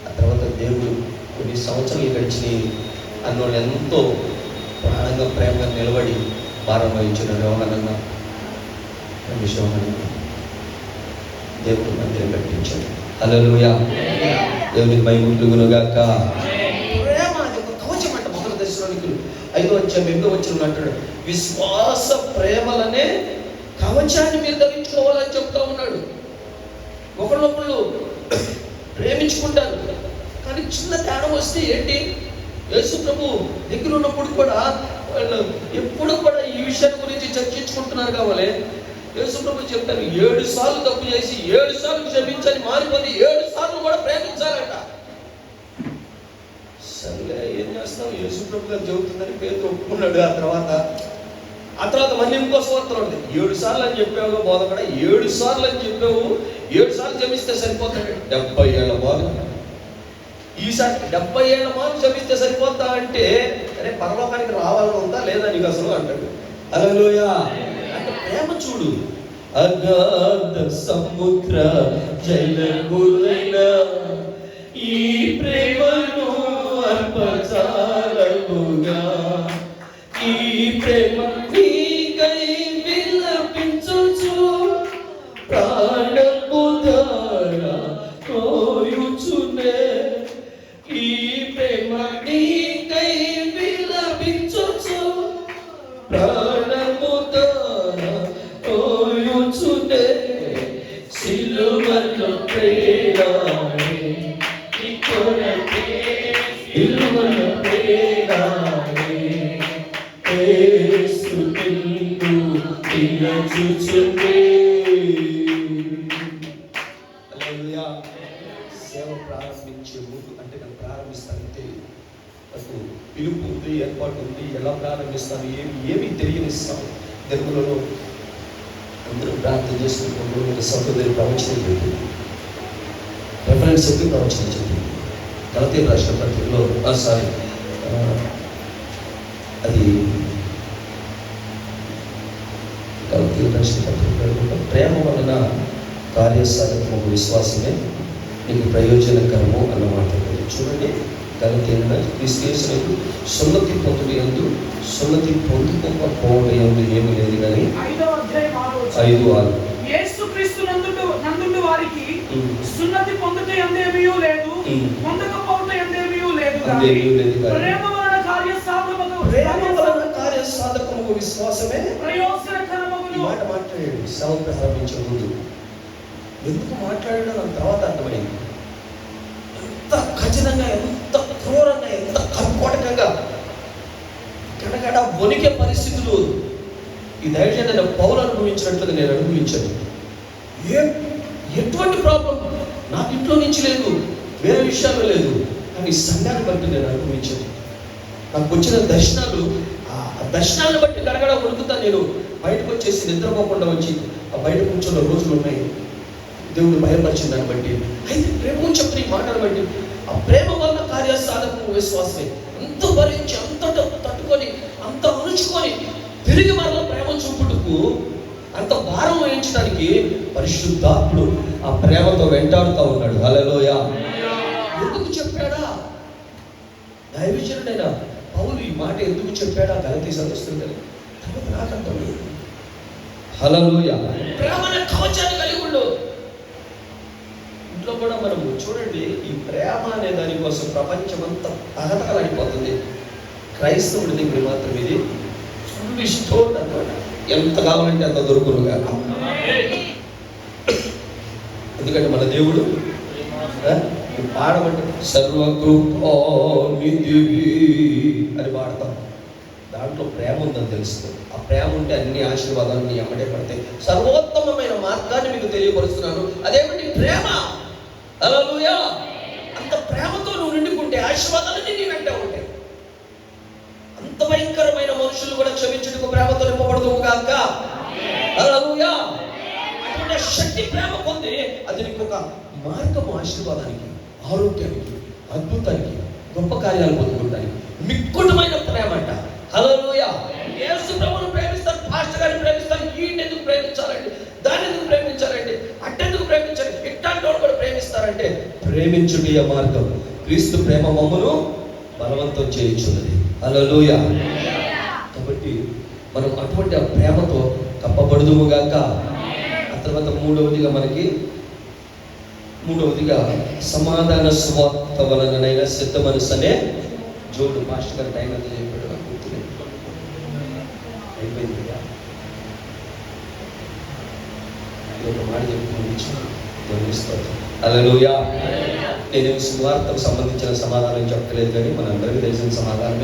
ఆ తర్వాత దేవుడు కొన్ని సంవత్సరాలు గడిచినాయి, అన్నోళ్ళు ఎంతో ప్రాణంగా ప్రేమగా నిలబడి భారం వహించిన వ్యవహారంగా దేవుడు మందిరం కట్టించాడు. హల్లెలూయా. దేవునికి మహిమ కలుగునుగాక. ప్రేమ అది ఒక కవచం అంట. మొదటి దశలోనికులు 5వ అధ్యాయం 8వ వచనం అంటాడు, విశ్వాస ప్రేమలనే కవచాన్ని మీరు ధరించుకోవాలని చెప్తా ఉన్నాడు. ఒకళ్ళొకళ్ళు ప్రేమించుకుంటారు, కానీ చిన్న తేడా వస్తే ఏంటి? యేసు ప్రభు దగ్గర ఉన్నప్పుడు కూడా వాళ్ళు ఎప్పుడు కూడా ఈ విషయం గురించి చర్చించుకుంటున్నారు. కావాలి యేసు ప్రభు చెప్తారు, 7 సార్లు తప్పు చేసి 7 సార్లు క్షమించాలి, మారిపోతే 7 సార్లు కూడా ప్రేమించాలంట. సరిగా ఏం చేస్తాం? యేసు ప్రభు గారు చెబుతుందని పేరు ఒప్పుకున్నాడు. ఆ తర్వాత మళ్ళీ ఇంకో స్వార్థం ఉంది. 7 సార్లు అని చెప్పావు బోధకుడా, 7 సార్లు అని చెప్పావు, 7 సార్లు క్షమిస్తే సరిపోతాడు. 70 ఏళ్ళ బోధ, ఈసారి 70 ఏళ్ళ మాను క్షమిస్తే సరిపోతా అంటే, అరే పరలోకానికి రావాలని ఉందా లేదా నీకు అసలు అంటాడు. హల్లెలూయా. అంటే ప్రేమ చూడు. అగాధ సముద్ర జలములైన ఈ ప్రేమను అర్పచాలముగా, ఈ ప్రేమ నీకై విలపించుచు ప్రాణము ధార కోయుచునే, ఈ ప్రేమ నీకై విలపించుచు ప్రాణము ధార కోయుచునే, సిలువలో ప్రేరాయే నీ కొరకే, సిలువలో ప్రేరాయే యేసు నిన్ను పిలుచుచునే. హల్లెలూయా. సేవ ప్రారంభించే ముందు, అంటే నేను ప్రారంభిస్తానంటే నాకు పిలుపు ఉంది, ఏర్పాటు ఉంది, ఎలా ప్రారంభిస్తాను ఏమి తెలియనిస్తాను. తెలుగులో అందరూ ప్రార్థన చేసుకున్నప్పుడు ఒక సహోదరి ప్రవచనం చెప్పింది, రెఫరెన్స్ చెప్పి ప్రవచనం చెప్పింది. గలతీయులకు రాసిన పత్రికలో అది గలతీయులకు రాసిన పత్రికలో ప్రేమ వలన కార్యసాధకము విశ్వాసమే నీకు ప్రయోజనకరము అన్నమాట. చూడండి, గలతీయులకు క్రీస్తు సున్నతి పొందుటయందు సున్నతి పొందుకోకపోవటం ఏమీ లేదు, కానీ 5:6 యేసుక్రీస్తు నందుండు వారికి సున్నతి పొందుట ఎందేమీ లేదు, పొందకపోవట ఎందేమీ లేదు, ప్రేమ వలన కార్యసాధకము విశ్వాసమే ప్రయోజనకరము. మాట మాట్లాడండి. సేవ ప్రారంభించే ముందు ఎందుకు మాట్లాడాడో నాకు తర్వాత అర్థమైంది. ఎంత ఖచ్చితంగా, ఎంత క్రూరంగా, ఎంత కర్కోటకంగా, గడగడ వణికే పరిస్థితులు ఈ దైవజనుడైన పౌలు అనుభవించినట్లుగా నేను అనుభవించాను. ఎటువంటి ప్రాబ్లం నాకు ఇంట్లో నుంచి లేదు, వేరే విషయాలు లేదు, కానీ సంఘాన్ని బట్టి నేను అనుభవించాను. నాకు వచ్చిన దర్శనాలు, ఆ దర్శనాలను బట్టి గడగడ వణుకుతా నేను బయటకు వచ్చేసి నిద్రపోకుండా వచ్చి ఆ బయట కూర్చున్న రోజులు ఉన్నాయి. దేవుడు భయపరిచిన దాన్ని బట్టి. అయితే ప్రేమ చెప్పిన ఈ మాటలు బట్టి ఆ ప్రేమ వల్ల కార్యసాధకము విశ్వాసమే. అంత భరించి, అంత తట్టుకొని, అంత అణుచుకొని తిరిగి మరలా ప్రేమ చూపుటకు అంత భారం వహించడానికి పరిశుద్ధాత్ముడు ఆ ప్రేమతో వెంటాడుతూ ఉన్నాడు. హల్లెలూయా. ఎందుకు చెప్పాడా దైవజనుడైన పౌలు ఈ మాట ఎందుకు చెప్పాడా గలతీ సంఘస్థులకు? తర్వాత నాకు అర్థమైంది. హల్లెలూయా. ప్రేమ అనే కవచాన్ని కలిగి ఉండు. ఇంట్లో కూడా మనం చూడండి, ఈ ప్రేమ అనే దానికోసం ప్రపంచం అంతా తగతగలాడిపోతుంది. క్రైస్తవుడి దగ్గర మాత్రం ఇది ఫుల్ ఇష్టం అనమాట. ఎంత కావాలంటే అంత దొరుకును కాదు. ఎందుకంటే మన దేవుడు పాడమంటే సర్వకృపానిధి అని పాడతాం. దాంట్లో ప్రేమ ఉందని తెలుస్తుంది. ఆ ప్రేమ ఉంటే అన్ని ఆశీర్వాదాలు నీ అమ్మడే పడతాయి. సర్వోత్తమమైన మార్గాన్ని మీకు తెలియపరుస్తున్నాను. అదేమిటి? ప్రేమ. హల్లెలూయా. అంత ప్రేమతో నువ్వు నిండుకుంటే ఆశీర్వాదాలన్నీ నీ వెంట ఉంటాయి. అంత భయంకరమైన మనుషులు కూడా క్షమించుటకు ప్రేమతో నింపబడుతువు కాక. హల్లెలూయా. అటువంటి శక్తి ప్రేమ పొంది అది నీకు ఒక మార్గము, ఆశీర్వాదానికి, ఆరోగ్యానికి, అద్భుతానికి, గొప్ప కార్యాలు పొందుకుంటానికి మిక్కుటమైన ప్రేమ అంట. హల్లెలూయా. యేసు ప్రభువును ప్రేమిస్తాను, పాస్టర్ గారిని ప్రేమిస్తాను, ఈయన ఎందుకు ప్రేమించాలండి, దాన్ని ఎందుకు ప్రేమించాలండి, అట్టెందుకు ప్రేమించాలి, ఇట్లాంటి వాడు కూడా ప్రేమిస్తారంటే ప్రేమించుడి ఆ మార్గం. క్రీస్తు ప్రేమ మమ్మును బలవంతం చేయించున్నది. హల్లెలూయా. కాబట్టి మనం అటువంటి ఆ ప్రేమతో కప్పబడుదుముగాక. ఆ తర్వాత మూడవదిగా సమాధాన స్వార్థ వలనైనా సిద్ధ మనసు అనే జోడు. మాస్టర్ గారు టైం అంతా చెప్పాడు, నాకు గుర్తులేదు. అయిపోయింది కదా. ఒక మాట చెప్తున్నాను. హల్లెలూయా. నేను స్వార్థకు సంబంధించిన సమాధానం చెప్పలేదు, కానీ మనందరికీ తెలిసిన సమాధానం